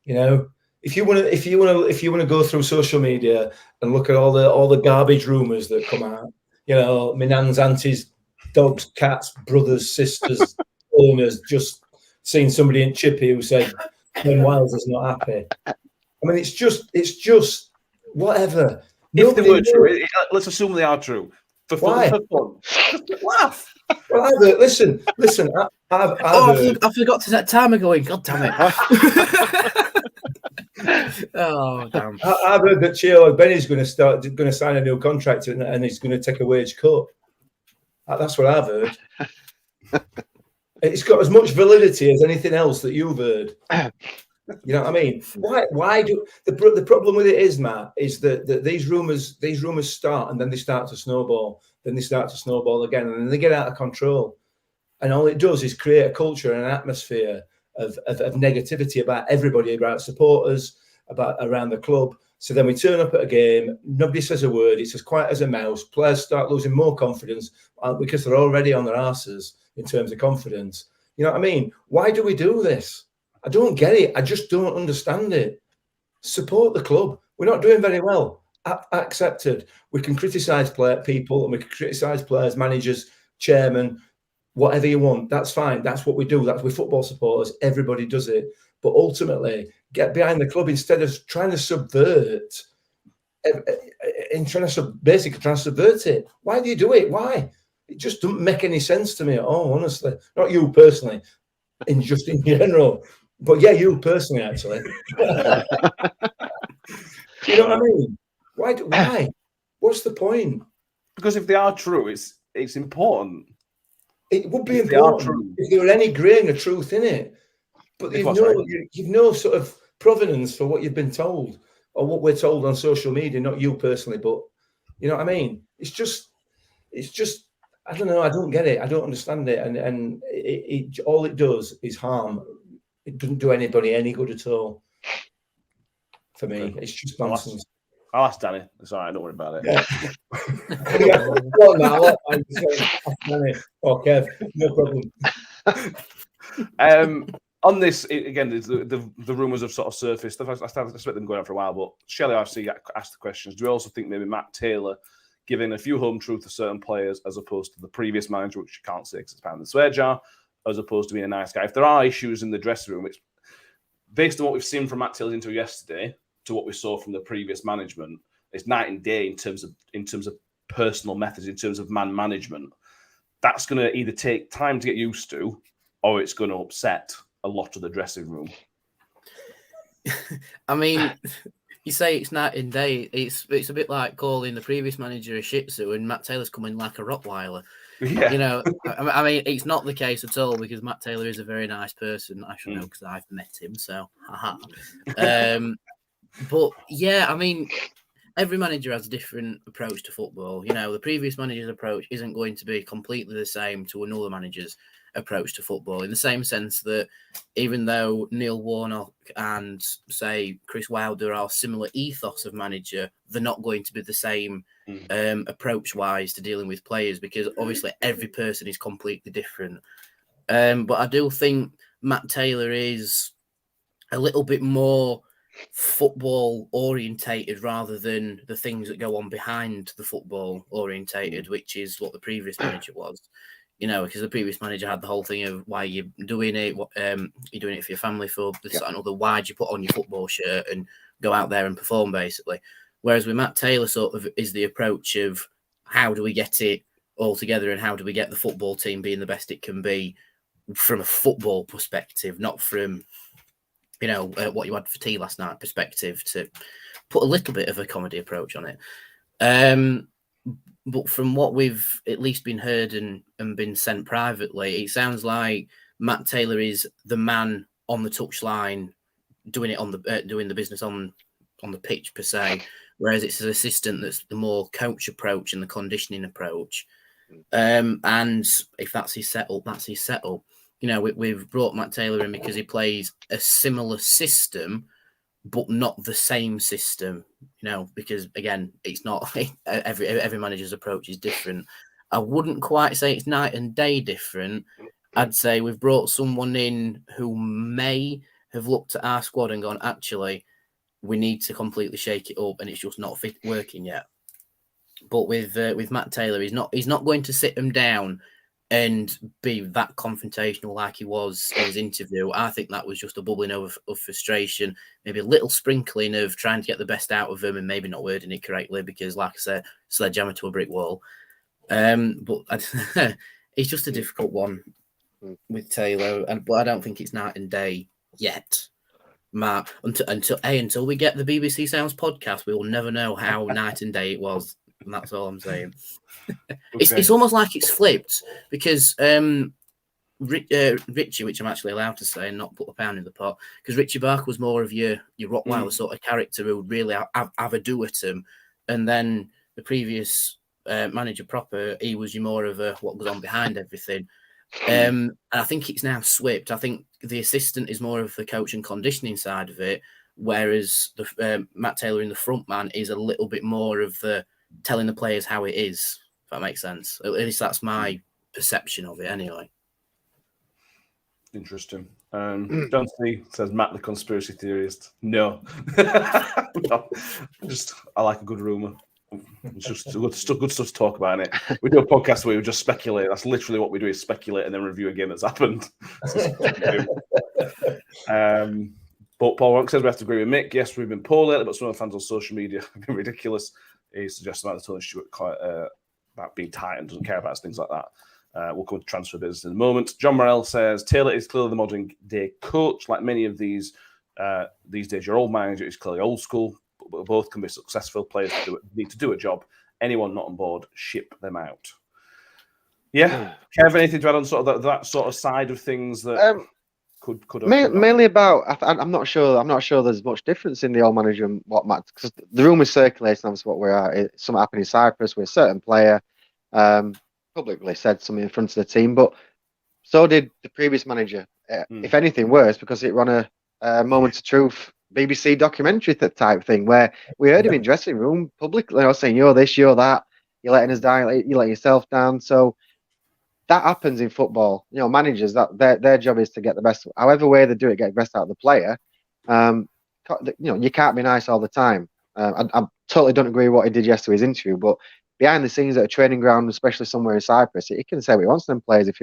You know, if you want to go through social media and look at all the garbage rumors that come out, you know, my nan's aunties, dogs, cats, brothers, sisters, owners, just seen somebody in Chippy who said Ben Wiles is not happy. I mean, it's just whatever. If they were true, let's assume they are true. Why? For fun. Just laugh. Well, listen. I forgot to set timer going. God damn it! Oh damn! I've heard that Chio Benny's going to sign a new contract and he's going to take a wage cut. That's what I've heard. It's got as much validity as anything else that you've heard. You know what I mean? Why do the problem with it is, Matt, is that these rumors start and then they start to snowball, then they start to snowball again, and then they get out of control. And all it does is create a culture and an atmosphere of negativity about everybody, about supporters, around the club. So then we turn up at a game, nobody says a word, it's as quiet as a mouse. Players start losing more confidence because they're already on their asses in terms of confidence. You know what I mean? Why do we do this? I don't get it. I just don't understand it. Support the club. We're not doing very well. Accepted. We can criticise people and we can criticise players, managers, chairmen, whatever you want. That's fine. That's what we do. That's with football supporters. Everybody does it. But ultimately, get behind the club instead of trying to subvert. Basically trying to subvert it. Why do you do it? Why? It just doesn't make any sense to me at all, honestly. Not you personally, just in general. But yeah, you personally, actually. You know what I mean? Why? What's the point? Because if they are true, it's important. It would be important if there were any grain of truth in it. But you've no sort of provenance for what you've been told or what we're told on social media, not you personally, but you know what I mean? It's just I don't know. I don't get it. I don't understand it. And it all it does is harm. It doesn't do anybody any good at all. For me, it's just nonsense. I'll ask Danny. It's all right. Don't worry about it. Yeah. Well, Danny or Kev, no problem. On this, again, the rumours have sort of surfaced. I expect them going on for a while, but Shelley RC asked the questions. Do we also think maybe Matt Taylor giving a few home truths to certain players as opposed to the previous manager, which you can't say because it's pound in the swear jar, as opposed to being a nice guy? If there are issues in the dressing room, which, based on what we've seen from Matt Taylor's interview yesterday to what we saw from the previous management, it's night and day in terms of personal methods, in terms of man management. That's going to either take time to get used to, or it's going to upset a lot of the dressing room. I mean, you say it's night and day. It's a bit like calling the previous manager a Shih Tzu and Matt Taylor's coming like a Rottweiler. Yeah. You know, I mean, it's not the case at all because Matt Taylor is a very nice person. I should know because I've met him. So, haha. But yeah, I mean, every manager has a different approach to football. You know, the previous manager's approach isn't going to be completely the same to another manager's approach to football, in the same sense that even though Neil Warnock and, say, Chris Wilder are similar ethos of manager, they're not going to be the same approach-wise to dealing with players because obviously every person is completely different. But I do think Matt Taylor is a little bit more football orientated rather than the things that go on behind the football orientated, which is what the previous manager was. You know, because the previous manager had the whole thing of why you're doing it, you're doing it for your family, for this and other. Why'd you put on your football shirt and go out there and perform, basically? Whereas with Matt Taylor, sort of is the approach of how do we get it all together and how do we get the football team being the best it can be from a football perspective, not from, you know, what you had for tea last night perspective, to put a little bit of a comedy approach on it. But from what we've at least been heard and been sent privately, it sounds like Matt Taylor is the man on the touchline doing it on the doing the business on the pitch per se, whereas it's his assistant that's the more coach approach and the conditioning approach. And if that's his setup, that's his setup. You know, we've brought Matt Taylor in because he plays a similar system, but not the same system, because again, it's not every manager's approach is different. I wouldn't quite say it's night and day different. I'd say we've brought someone in who may have looked at our squad and gone, actually, we need to completely shake it up, and it's just not working yet. But with Matt Taylor, he's not going to sit them down and be that confrontational like he was in his interview. I think that was just a bubbling over of frustration, maybe a little sprinkling of trying to get the best out of him and maybe not wording it correctly because, like I said, sledgehammer to a brick wall. But it's just a difficult one with Taylor, but I don't think it's night and day yet. Matt, until we get the BBC Sounds podcast, we will never know how night and day it was. And that's all I'm saying. It's almost like it's flipped because Richie, which I'm actually allowed to say and not put a pound in the pot, because Richie Barker was more of your Rottweiler sort of character who would really have a do at him. And then the previous manager proper, he was more of a what goes on behind everything. And I think it's now swapped. I think the assistant is more of the coach and conditioning side of it, whereas the Matt Taylor in the front man is a little bit more of the telling the players how it is, if that makes sense. At least that's my perception of it anyway. Interesting. John C says, Matt the conspiracy theorist. No. No. I like a good rumour. It's just good stuff to talk about, it. We do a podcast where we just speculate. That's literally what we do, is speculate and then review a game that's happened. But Paul Wonk says we have to agree with Mick. Yes, we've been poor lately, but some of the fans on social media have been ridiculous. He suggests about the Tony Stewart about being tight and doesn't care about things like that. We'll come to transfer business in a moment. John Morrell says Taylor is clearly the modern day coach. Like many of these days, your old manager is clearly old school. But both can be successful. Players need to do a job. Anyone not on board, ship them out. Yeah, Kev, anything to add on sort of that sort of side of things that could mainly about? I'm not sure. I'm not sure there's much difference in the old manager and what Matt, because the rumours circulating. Obviously, what we're at. Something happened in Cyprus with a certain player. Publicly said something in front of the team, but so did the previous manager. If anything, worse, because it ran a moment of truth BBC documentary type thing where we heard him in dressing room publicly saying, "You're this, you're that. You're letting us down. You're letting yourself down." So that happens in football. Managers, that their job is to get the best, however way they do it, get the best out of the player. You can't be nice all the time. I totally don't agree with what he did yesterday in his interview, but behind the scenes at a training ground, especially somewhere in Cyprus, he can say what he wants to them players if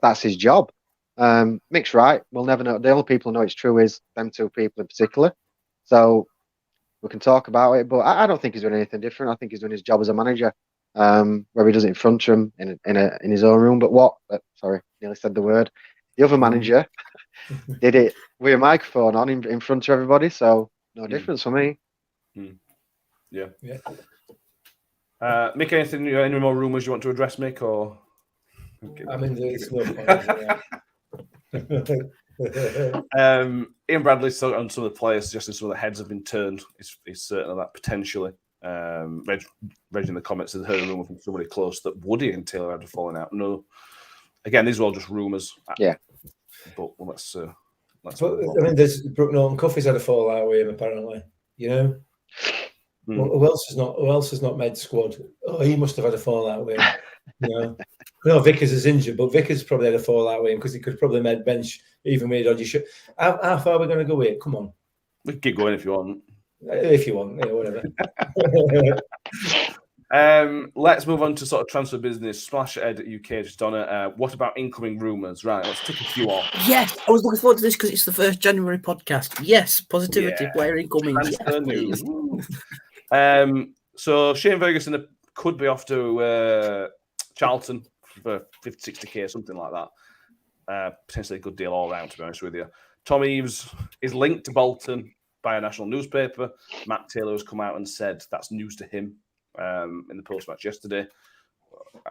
that's his job. Mick's right. We'll never know. The only people who know it's true is them two people in particular. So we can talk about it, but I don't think he's doing anything different. I think he's doing his job as a manager, where he does it in front of him in his own room. But sorry, nearly said the word. The other manager did it with a microphone on in front of everybody. So no difference for me. Yeah. Mick, any more rumours you want to address, Mick, or? I mean, there's no point. Ian Bradley on some of the players suggesting some of the heads have been turned. He's certain of that potentially. Reg in the comments has heard a rumour from somebody close that Woody and Taylor had a falling out. No, again, these are all just rumours. Yeah, but let's. But, I mean, there's Brooke Norton-Cuffy's had a fallout with him apparently. Who else has not made the squad? Oh, he must have had a fallout with him. No, Vickers is injured, but Vickers probably had a fallout with him because he could have probably made bench even with a dodgy shot. How far are we going to go with it? Come on. We can keep going if you want. If you want, whatever. Let's move on to sort of transfer business. Splash Ed UK just on it. What about incoming rumours? Right, let's tick a few off. Yes, I was looking forward to this because it's the first January podcast. Yes, positivity, player incoming. Transfer news. So Shane Ferguson could be off to Charlton for 50, 60k, something like that. Potentially a good deal all round, to be honest with you. Tom Eaves is linked to Bolton by a national newspaper. Matt Taylor has come out and said that's news to him in the post-match yesterday.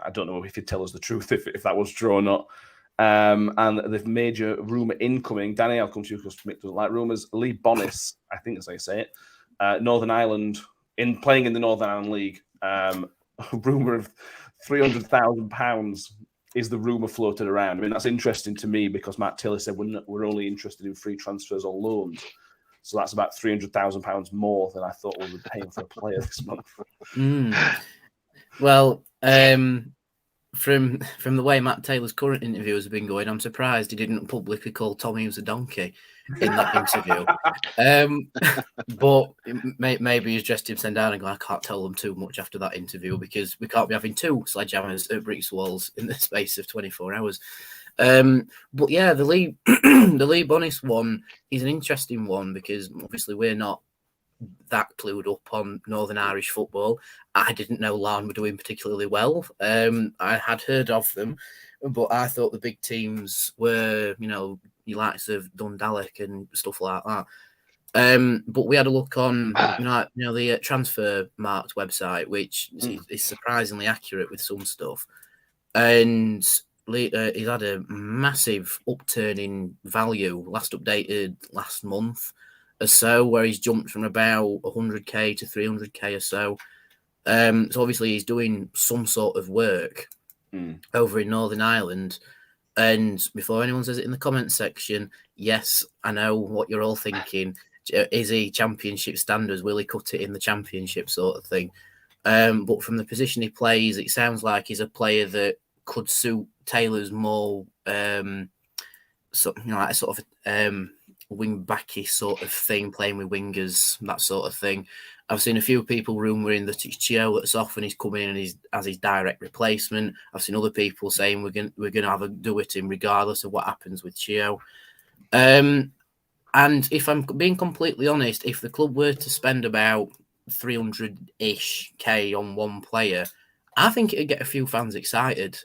I don't know if he'd tell us the truth if that was true or not. And the major rumour incoming, Danny, I'll come to you because Mick doesn't like rumours. Lee Bonis, I think that's how you say it, Northern Ireland, playing in the Northern Ireland League. A rumour of £300,000 is the rumour floated around. I mean, that's interesting to me because Matt Taylor said we're only interested in free transfers or loans. So that's about £300,000 more than I thought we were paying for a player this month. Well, from the way Matt Taylor's current interviews have been going, I'm surprised he didn't publicly call Tom Hughes a donkey in that interview. But maybe he's dressed himself down and go, I can't tell them too much after that interview because we can't be having 2 sledgehammers at Bricks Walls in the space of 24 hours. But yeah, the Lee the Lee Bonis one is an interesting one because obviously we're not that clued up on Northern Irish football. I didn't know Larne were doing particularly well. I had heard of them, but I thought the big teams were, your likes of Dundalk and stuff like that. But we had a look on, the Transfer Markt website, which is surprisingly accurate with some stuff, and he's had a massive upturn in value. Last updated last month or so, where he's jumped from about 100k to 300k or so. So obviously he's doing some sort of work over in Northern Ireland. And before anyone says it in the comments section, yes, I know what you're all thinking. Is he Championship standards? Will he cut it in the Championship sort of thing? But from the position he plays, it sounds like he's a player that could suit Taylor's more, like a sort of wing backy sort of thing, playing with wingers, that sort of thing. I've seen a few people rumouring that it's Chio that's off and he's coming in and he's as his direct replacement. I've seen other people saying we're going to have a do it in regardless of what happens with Chio. And if I'm being completely honest, if the club were to spend about 300-ish K on one player, I think it'd get a few fans excited.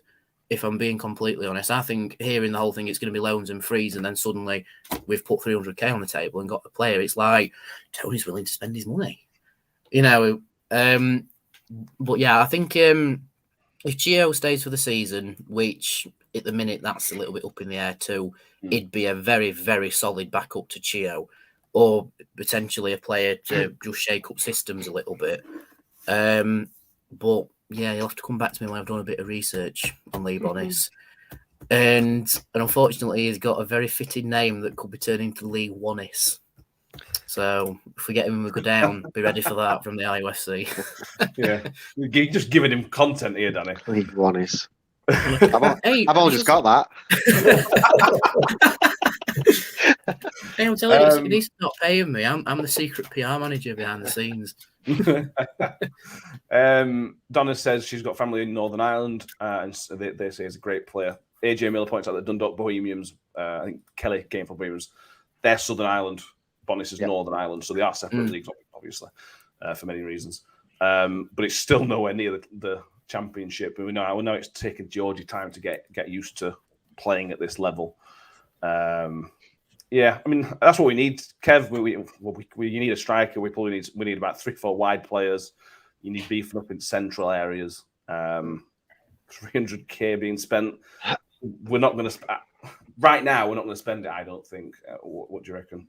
If I'm being completely honest, I think hearing the whole thing, it's going to be loans and frees, and then suddenly we've put 300k on the table and got the player. It's like Tony's willing to spend his money, But yeah, I think if Gio stays for the season, which at the minute that's a little bit up in the air too, it'd be a very, very solid backup to Chio, or potentially a player to just shake up systems a little bit. But yeah, you'll have to come back to me when I've done a bit of research on Lee Bonis. And unfortunately, he's got a very fitting name that could be turned into Lee Wanis. So if we get him and we go down, be ready for that from the IUFC. Yeah, you're just giving him content here, Danny. Lee Wanis. I've all just got that. Hey, I'm telling you, he needs to stop paying me. I'm the secret PR manager behind the scenes. Donna says she's got family in Northern Ireland, and they say he's a great player. AJ Miller points out that Dundalk Bohemians, I think Kelly came from Bohemians, they're Southern Ireland, Bonis is Northern Ireland, so they are separate leagues, obviously, for many reasons. But it's still nowhere near the Championship. And we know it's taken Georgie time to get used to playing at this level. Yeah, I mean that's what we need, Kev. You need a striker. We need about 3-4 wide players. You need beefing up in central areas. 300k being spent. We're not going to right now. We're not going to spend it. I don't think. What do you reckon?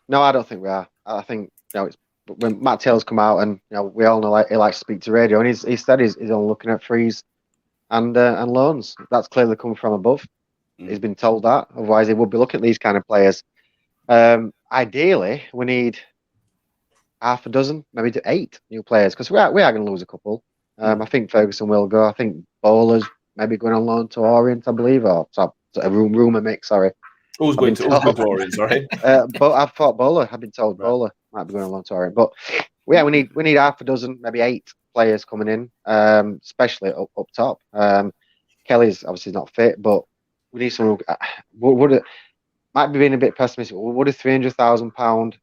No, I don't think we are. I think it's when Matt Taylor's come out, and we all know he likes to speak to radio, and he said he's only looking at frees and loans. That's clearly come from above. He's been told that. Otherwise, he would be looking at these kind of players. Ideally, we need half a dozen, maybe 8 new players, because we are going to lose a couple. I think Ferguson will go. I think Bowler's maybe going on loan to Orient, I believe, or a rumour mix. Sorry. Who's going to Orient? Sorry. But I thought Bowler. I've been told Bowler might be going on loan to Orient. But yeah, we need half a dozen, maybe 8 players coming in, especially up top. Kelly's obviously not fit, but we need someone who might be being a bit pessimistic. Would a £300,000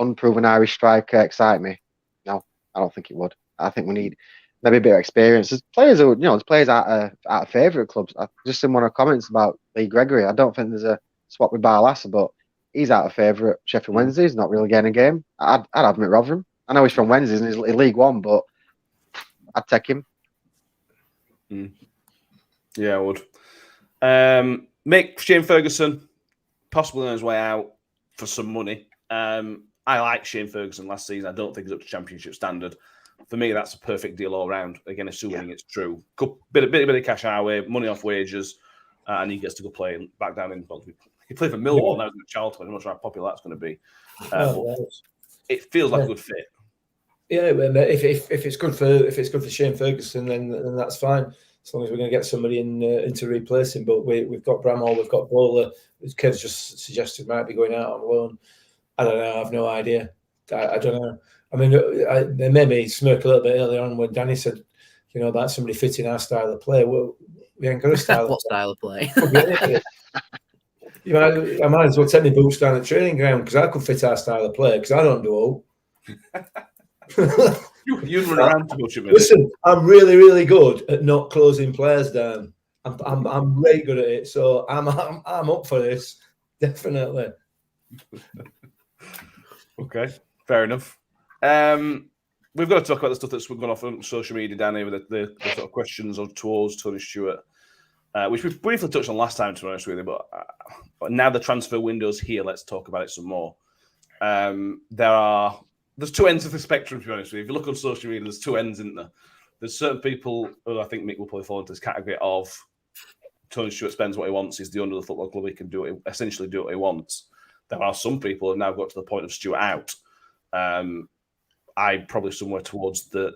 unproven Irish striker excite me? No, I don't think it would. I think we need maybe a bit of experience. There's players who, there's players out of favourite clubs. I just seen one of the comments about Lee Gregory. I don't think there's a swap with Barlassa, but he's out of favourite. Sheffield Wednesday. He's not really getting a game. I'd have him at Rotherham. I know he's from Wednesday and he's in League One, but I'd take him. Yeah, I would. Make Shane Ferguson possibly on his way out for some money. I like Shane Ferguson last season. I don't think he's up to Championship standard. For me, that's a perfect deal all round. Again, assuming it's true. Bit of cash our way, money off wages, and he gets to go play back down in. Well, He played for Millwall now in Charlton. I'm not sure how popular that's going to be. It feels like a good fit. Yeah, if it's good for Shane Ferguson, then that's fine. As long as we're going to get somebody in to replace him. But we've got Bramall, we've got Bowler, as Kev's just suggested, might be going out on loan. I don't know. I have no idea. I don't know. I mean, it made me smirk a little bit earlier on when Danny said, about somebody fitting our style of play. Well, we ain't got a style. What style of play? I might as well take my boots down the training ground because I could fit our style of play because I don't do all. You run around too much. Listen, I'm really, really good at not closing players down. I'm really good at it, so I'm up for this, definitely. Okay, fair enough. We've got to talk about the stuff that's gone off on social media, Danny, with the sort of questions towards Tony Stewart, which we briefly touched on last time, to be honest with you. But now the transfer window's here, let's talk about it some more. There's two ends of the spectrum, to be honest with you. If you look on social media, there's two ends, isn't there? There's certain people who I think Mick will probably fall into this category of Tony Stewart spends what he wants. He's the owner of the football club. He can essentially do what he wants. There are some people who have now got to the point of Stewart out. I'm probably somewhere towards the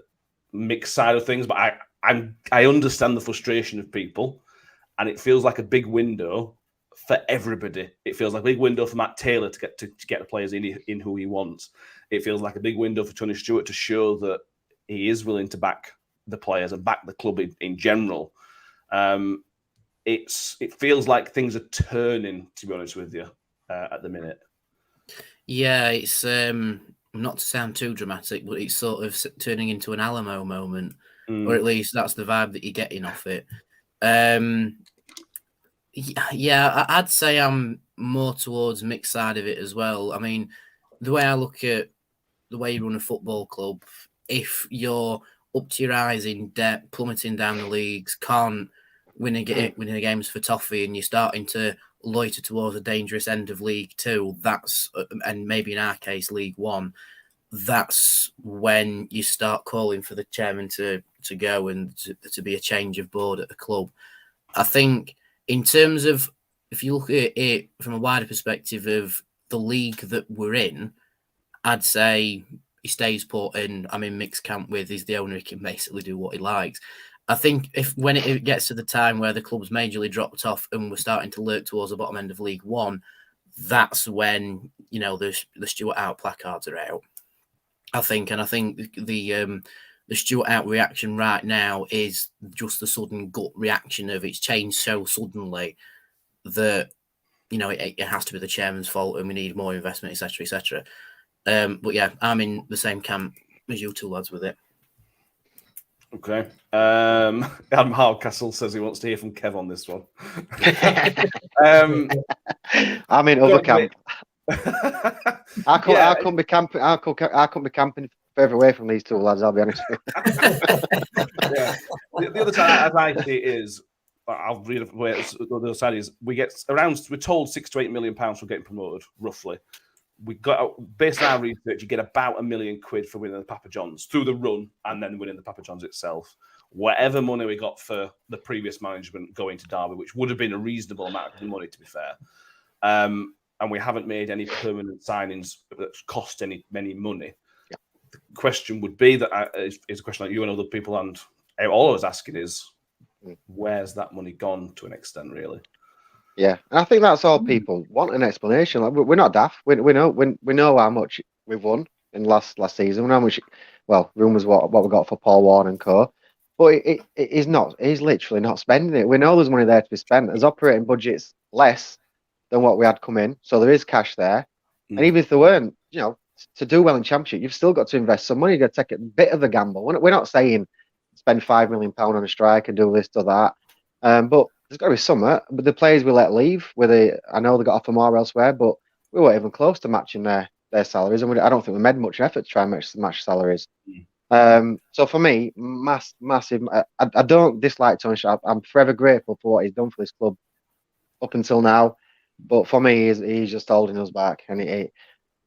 mixed side of things, but I understand the frustration of people, and it feels like a big window for everybody. It feels like a big window for Matt Taylor to get the players in who he wants. It feels like a big window for Tony Stewart to show that he is willing to back the players and back the club in general. It feels like things are turning, to be honest with you, at the minute. Yeah, it's not to sound too dramatic, but it's sort of turning into an Alamo moment, or at least that's the vibe that you're getting off it. Yeah, I'd say I'm more towards mixed side of it as well. I mean, the way I look at the way you run a football club, if you're up to your eyes in debt, plummeting down the leagues, can't winning the games for toffee, and you're starting to loiter towards a dangerous end of League Two, and maybe in our case League One, that's when you start calling for the chairman to go and to be a change of board at the club. I think in terms of, if you look at it from a wider perspective of the league that we're in, I'd say he stays put, and I'm in mixed camp with he's the owner, he can basically do what he likes. I think when it gets to the time where the club's majorly dropped off and we're starting to lurk towards the bottom end of League One, that's when the Stewart out placards are out. I think the Stewart out reaction right now is just the sudden gut reaction of it's changed so suddenly that it has to be the chairman's fault and we need more investment, etc., etc. But yeah, I'm in the same camp as you two lads with it. Okay. Adam Hardcastle says he wants to hear from Kev on this one. I'm in other camp. I couldn't be camping. I couldn't be camping further away from these two lads. I'll be honest with you. Yeah. The other side I see is, I'll read it. The other side is we're told £6 to £8 million for getting promoted, roughly. We got, based on our research, you get about £1 million for winning the Papa John's through the run and then winning the Papa John's itself. Whatever money we got for the previous management going to Derby, which would have been a reasonable amount of money, to be fair, and we haven't made any permanent signings that cost any money. Yeah. The question would be is a question that you and other people and all of us asking is, where's that money gone to an extent, really? Yeah, and I think that's all people want an explanation. Like, we're not daft. We know how much we've won in last season. We know how much, rumours what we got for Paul Warne and co. But it is not. He's literally not spending it. We know there's money there to be spent. There's operating budgets less than what we had come in, so there is cash there. And even if there weren't, to do well in Championship, you've still got to invest some money. You've got to take a bit of a gamble. We're not saying spend £5 million on a strike and do this or that, but there's got to be something. But the players we let leave, I know they got offered more elsewhere, but we weren't even close to matching their salaries, and I don't think we made much effort to try and match salaries. So for me, massive. I don't dislike Tony Stewart. I'm forever grateful for what he's done for this club up until now. But for me, he's just holding us back, and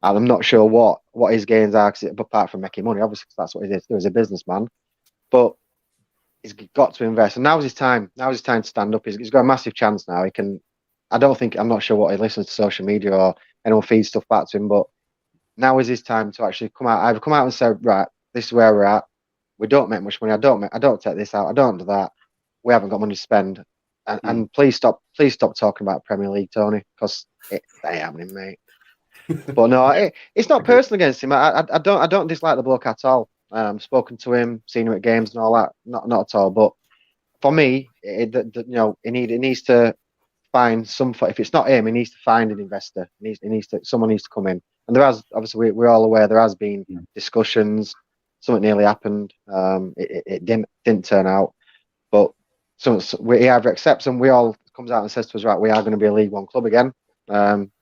I'm not sure what his gains are, apart from making money. Obviously, that's what he is. He was a businessman, but he's got to invest, and now's his time. Now's his time to stand up. He's got a massive chance now. He can I'm not sure what he listens to social media or anyone feeds stuff back to him, but now is his time to actually come out and say, right, this is where we're at. We don't make much money. I don't take this out. I don't do that. We haven't got money to spend. And please stop talking about Premier League, Tony, because it ain't happening, mate. But no, it's not personal against him. I don't dislike the bloke at all. Spoken to him, seen him at games and all that. Not at all. But for me, he needs to find some. If it's not him, he needs to find an investor. Someone needs to come in. And there has, obviously, we're all aware there has been discussions. Something nearly happened. It didn't turn out. But he either accepts and we all comes out and says to us, right, we are going to be a League One club again.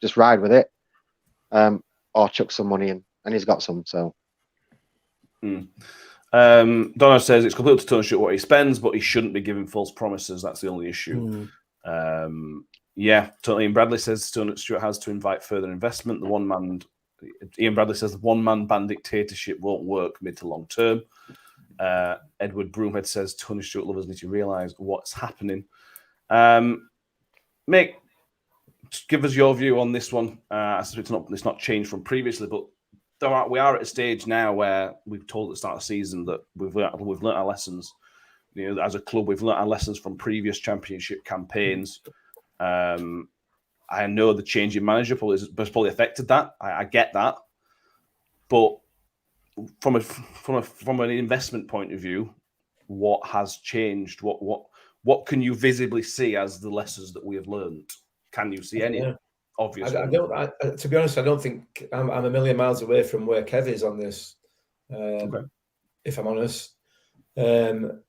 Just ride with it. Or chuck some money in, and he's got some. So, Donna says it's completely to Tony Stewart what he spends, but he shouldn't be giving false promises. That's the only issue. Yeah, totally. Ian Bradley says Tony Stewart has to invite further investment. Ian Bradley says the one-man band dictatorship won't work mid to long term. Edward Broomhead says Tony Stewart lovers need to realise what's happening. Mick, give us your view on this one. It's not changed from previously, but we are at a stage now where we've told at the start of the season that we've learnt our lessons. As a club, we've learnt our lessons from previous championship campaigns. I know the change in manager has probably affected that. I get that, but from an investment point of view, what has changed? What can you visibly see as the lessons that we have learned? Can you see any obvious? To be honest, I don't think I'm a million miles away from where Kev is on this. If I'm honest, I'm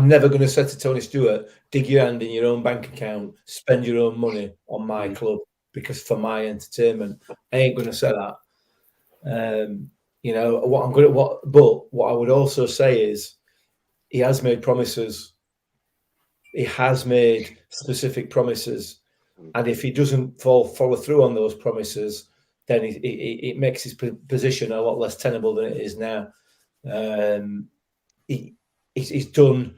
never going to say to Tony Stewart, dig your hand in your own bank account, spend your own money on my club because for my entertainment. I ain't going to say that. What I would also say is he has made promises. He has made specific promises, and if he doesn't follow through on those promises, then it makes his position a lot less tenable than it is now. He's done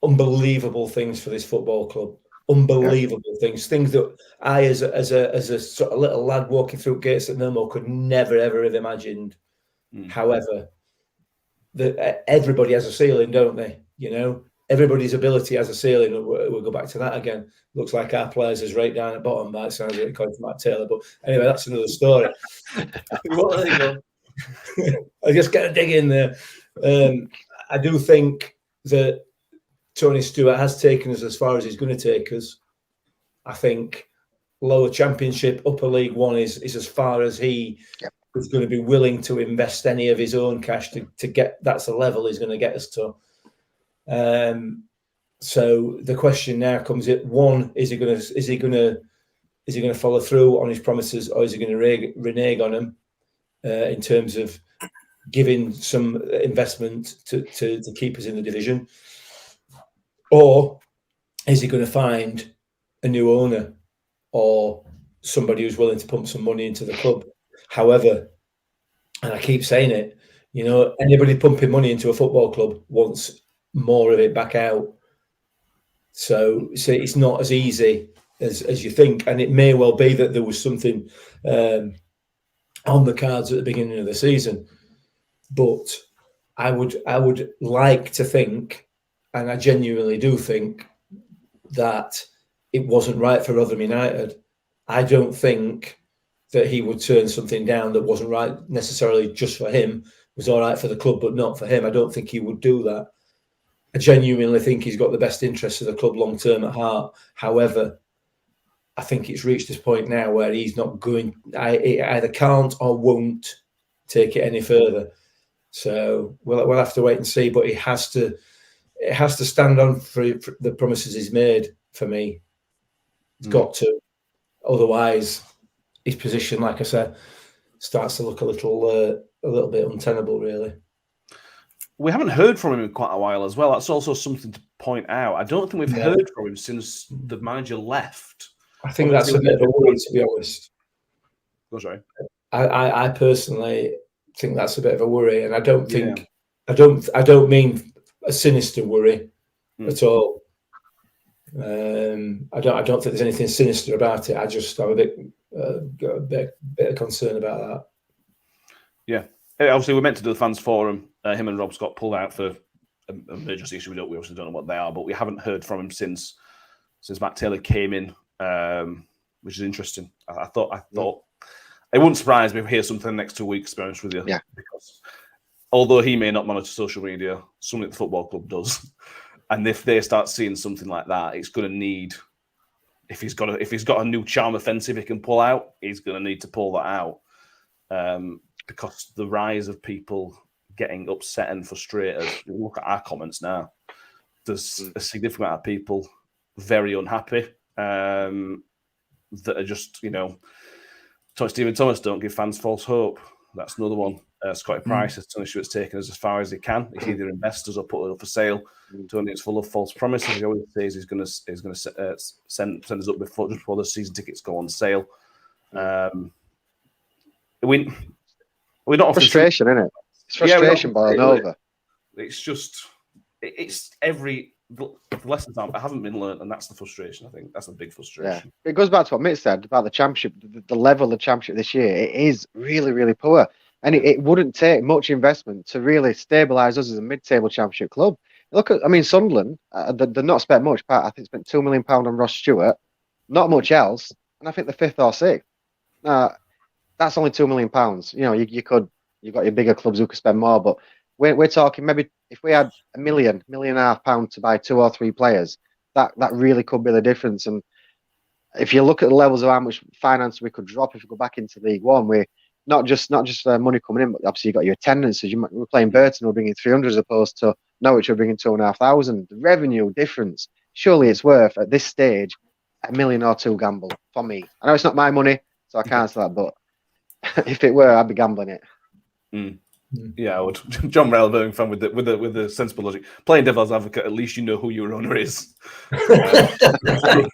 unbelievable things for this football club. Unbelievable things that I, as a sort of little lad walking through gates at Millmoor, could never ever have imagined. However, everybody has a ceiling, don't they? Everybody's ability has a ceiling. We'll go back to that again. Looks like our players is right down at bottom. That sounds like according to Matt Taylor, but anyway, that's another story. Well, there you go. I just got to dig in there. I do think that Tony Stewart has taken us as far as he's going to take us. I think lower championship, upper League One is as far as he is going to be willing to invest any of his own cash to get. That's the level he's going to get us to. So the question now comes: one, is he going to follow through on his promises, or is he going to renege on them in terms of giving some investment to keep us in the division? Or is he going to find a new owner or somebody who's willing to pump some money into the club? However, and I keep saying it, anybody pumping money into a football club wants more of it back out. So it's not as easy as you think. And it may well be that there was something on the cards at the beginning of the season. But I would like to think, and I genuinely do think, that it wasn't right for Rotherham United. I don't think that he would turn something down that wasn't right necessarily just for him. It was all right for the club, but not for him. I don't think he would do that. I genuinely think he's got the best interests of the club long term at heart. However, I think it's reached this point now where he's not going. He either can't or won't take it any further. So we'll have to wait and see. But it has to stand on for the promises he's made. For me, it's got to. Otherwise, his position, like I said, starts to look a little bit untenable, really. We haven't heard from him in quite a while as well. That's also something to point out. I don't think we've heard from him since the manager left. I think that's a bit of a worry, to be honest. Oh, sorry. I personally think that's a bit of a worry, and I don't think I don't mean a sinister worry at all. I don't think there's anything sinister about it. I just have got a bit of concern about that. Yeah, obviously we're meant to do the fans forum. Him and Rob Scott pulled out for emergency issue. We obviously don't know what they are, but we haven't heard from him since Matt Taylor came in, which is interesting. I thought it wouldn't surprise me if we hear something in the next 2 weeks. To be honest with you, because although he may not monitor social media, something the football club does, and if they start seeing something like that, it's going to need. If he's got a new charm offensive he can pull out, he's going to need to pull that out. Because the rise of people getting upset and frustrated. Look at our comments now. There's a significant amount of people very unhappy that are just, Stephen Thomas, don't give fans false hope. That's another one. Scotty Price says Tony Stewart's taken us as far as he can. He's either investors or put it up for sale. Tony is full of false promises. He always says he's going to send us up just before the season tickets go on sale. We're not frustration, isn't it? It's frustration boiling over. It's just the lessons I haven't been learned, and that's the frustration. I think that's the big frustration. Yeah. It goes back to what Mitt said about the championship. The level of the championship this year, it is really, really poor, and it wouldn't take much investment to really stabilise us as a mid-table championship club. Look at, Sunderland. They're not spent much. I think spent £2 million on Ross Stewart, not much else, and I think the 5th or 6th. That's only £2 million. You've got your bigger clubs who could spend more, but we're talking maybe if we had £1 million and a half pounds to buy 2 or 3 players, that really could be the difference. And if you look at the levels of how much finance we could drop if we go back into League One, we're not just money coming in, but obviously you've got your attendances. We're playing Burton, we're bringing 300 as opposed to Norwich, we're bringing 2,500. The revenue difference, surely it's worth at this stage £1 million or 2 gamble for me. I know it's not my money, so I can't say that, but if it were, I'd be gambling it. Yeah, I would. John Railburn fan with the sensible logic. Playing devil's advocate, at least you know who your owner is.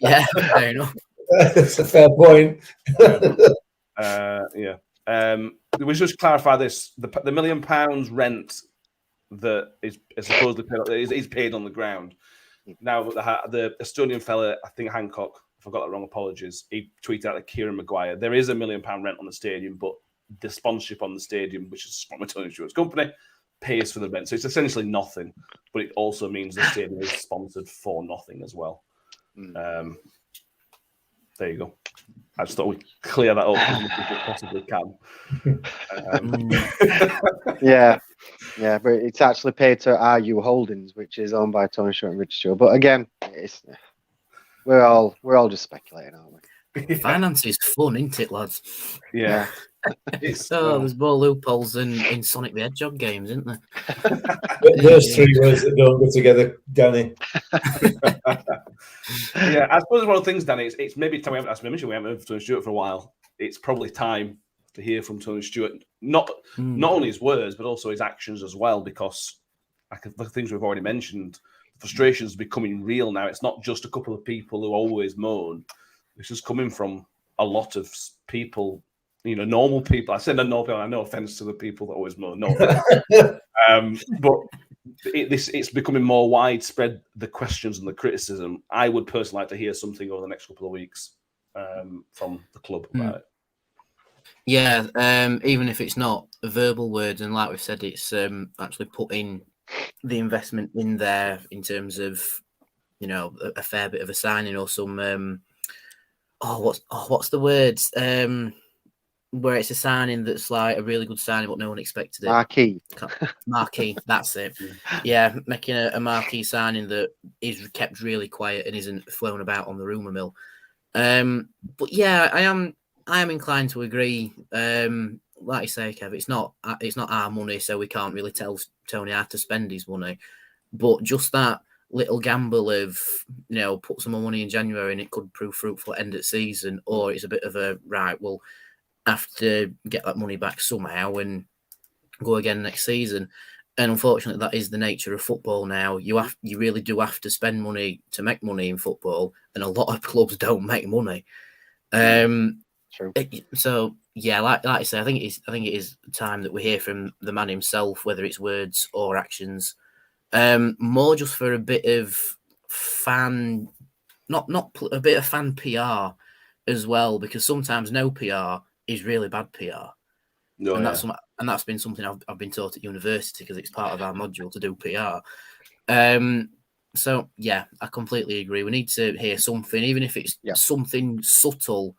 Yeah, fair enough. That's a fair point. We should just clarify this: the £1 million rent that is supposedly paid is paid on the ground. Now the Estonian fella, I think Hancock, if I got that wrong, apologies. He tweeted out that Kieran Maguire. There is £1 million rent on the stadium, but the sponsorship on the stadium, which is from a Tony Stewart's company, pays for the rent. So it's essentially nothing, but it also means the stadium is sponsored for nothing as well. There you go. I just thought we'd clear that up as much as we possibly can. Yeah, but it's actually paid to RU Holdings, which is owned by Tony Stewart and Richard Stewart. But again, we're all just speculating, aren't we? Finance is fun, isn't it, lads? Yeah. There's more loopholes in Sonic the Hedgehog games, isn't there? Those 3 words that don't go together, Danny. Yeah, I suppose one of the things, Danny, it's maybe time we haven't heard from Tony Stewart for a while. It's probably time to hear from Tony Stewart, not only his words, but also his actions as well, because the things we've already mentioned, frustration is becoming real now. It's not just a couple of people who always moan. This is coming from a lot of people, normal people. I said normal people, I no offense to the people that always moan, no offense. But it's becoming more widespread, the questions and the criticism. I would personally like to hear something over the next couple of weeks from the club about it. Yeah, even if it's not verbal words, and like we've said, it's actually putting the investment in there in terms of, a fair bit of a signing or some what's the words? Where it's a signing that's like a really good signing, but no one expected it. Marquee, that's it. Yeah, making a marquee signing that is kept really quiet and isn't flown about on the rumour mill. But yeah, I am inclined to agree. Like you say, Kev, it's not our money, so we can't really tell Tony how to spend his money. But just that little gamble of, put some more money in January and it could prove fruitful at end of season, or it's a bit of a right, well, have to get that money back somehow and go again next season. And unfortunately, that is the nature of football now. You really do have to spend money to make money in football, and a lot of clubs don't make money. True. So yeah, like I say, I think it is time that we hear from the man himself, whether it's words or actions. More just for a bit of fan a bit of fan PR as well, because sometimes no PR is really bad PR. That's been something I've been taught at university, because it's part of our module to do PR. So yeah, I completely agree. We need to hear something, even if it's something subtle,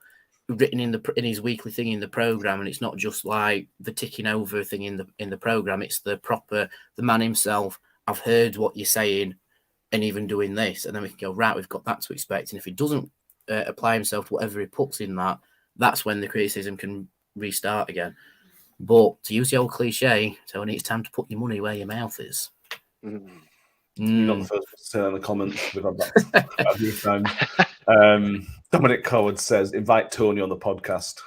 written in his weekly thing in the program, and it's not just like the ticking over thing in the program. It's the man himself. I've heard what you're saying, and even doing this, and then we can go, right, we've got that to expect. And if he doesn't apply himself to whatever he puts in that, that's when the criticism can restart again. But to use the old cliche, Tony, it's time to put your money where your mouth is. You're not the first one to say in the comments. We've had that a few times. Dominic Coward says, invite Tony on the podcast.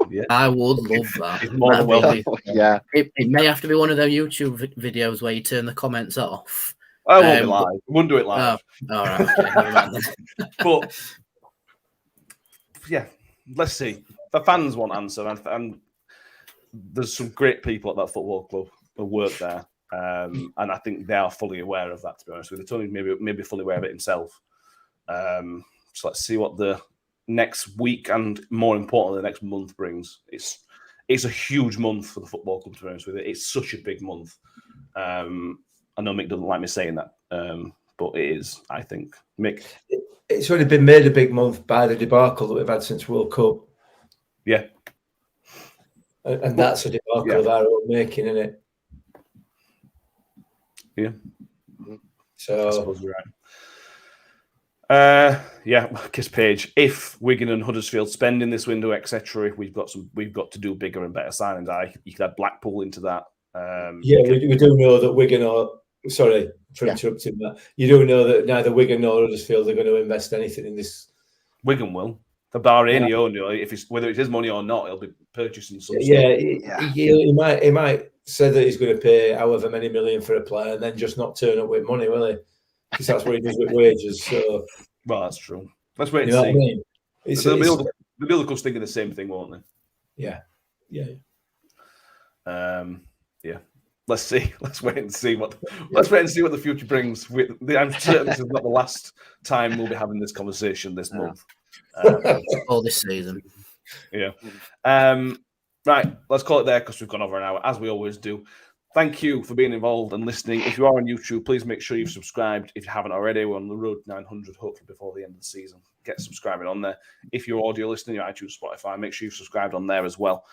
Yeah. I would love that. He's more than welcome. Yeah. It may have to be one of those YouTube videos where you turn the comments off. I won't be live. We wouldn't do it live. All right. Okay, never mind then. But yeah, let's see. The fans want answer, and there's some great people at that football club who work there, and I think they are fully aware of that. To be honest with you, Tony maybe fully aware of it himself. So let's see what the next week, and more importantly, the next month brings. It's a huge month for the football club. To be honest with you, it's such a big month. I know Mick doesn't like me saying that, but it is. I think Mick. It's already been made a big month by the debacle that we've had since World Cup. Yeah. And that's a debacle they're all making, isn't it? Yeah. So I suppose you're right. Kiss Page. If Wigan and Huddersfield spend in this window, etc., we've got to do bigger and better signings. You could add Blackpool into that. We do know that Wigan are. Sorry for interrupting that. You do know that neither Wigan nor Huddersfield are going to invest anything in this. Wigan will. The Bahraini owner, whether it's his money or not, he'll be purchasing some. He might say that he's going to pay however many million for a player and then just not turn up with money, will he? Because that's what he does with wages. So, well, that's true. Let's wait and see. What I mean? The other clubs thinking the same thing, won't they? Yeah. Let's see. Let's wait and see what the future brings. I'm certain this is not the last time we'll be having this conversation this month. Or this season. Yeah. Right. Let's call it there because we've gone over an hour, as we always do. Thank you for being involved and listening. If you are on YouTube, please make sure you've subscribed. If you haven't already, we're on the road to 900, hopefully before the end of the season. Get subscribing on there. If you're audio listening, your iTunes, Spotify, make sure you've subscribed on there as well.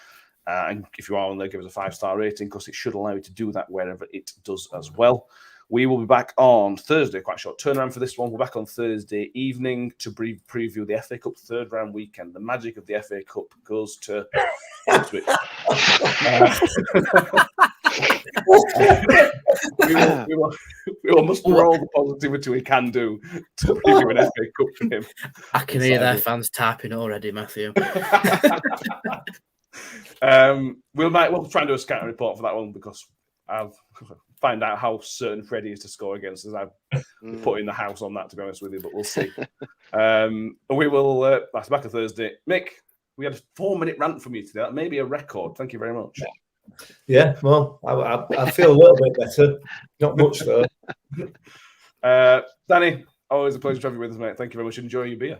And if you are on there, give us a 5-star rating because it should allow you to do that wherever it does as well. We will be back on Thursday, quite a short turnaround for this one. We're back on Thursday evening to preview the FA Cup third round weekend. The magic of the FA Cup goes to Ipswich. We will muster all the positivity we can do to preview an FA Cup for him. I can hear their fans tapping already, Matthew. We'll try and do a scouting report for that one because I'll find out how certain Freddie is to score against us. I've put in the house on that, to be honest with you, but we'll see. We will. That's back on Thursday. Mick, we had a 4-minute rant from you today. That may be a record. Thank you very much. Yeah, well, I feel a little bit better. Not much though. Danny, always a pleasure to have you with us, mate. Thank you very much. Enjoy your beer.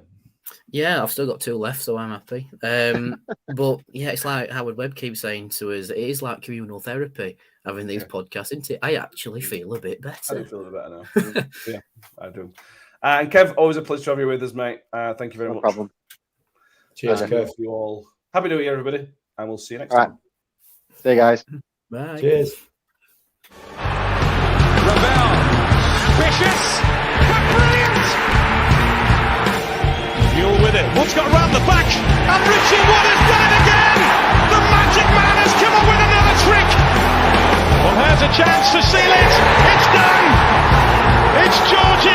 Yeah, I've still got 2 left, so I'm happy. But yeah, it's like Howard Webb keeps saying to us, it is like communal therapy having these podcasts, isn't it? I actually feel a bit better. I do feel a bit better now. Yeah, I do. And Kev, always a pleasure to have you with us, mate. Thank you very much. No problem. Cheers, Kev. You all. Happy New Year, everybody, and we'll see you next time. See you guys. Bye. Cheers. Ravel, vicious, brilliant. Mule with it. Wood's got round the back, and Richie Wood has done it again. The magic man has come up with another trick. Well, here's a chance to seal it. It's done. It's George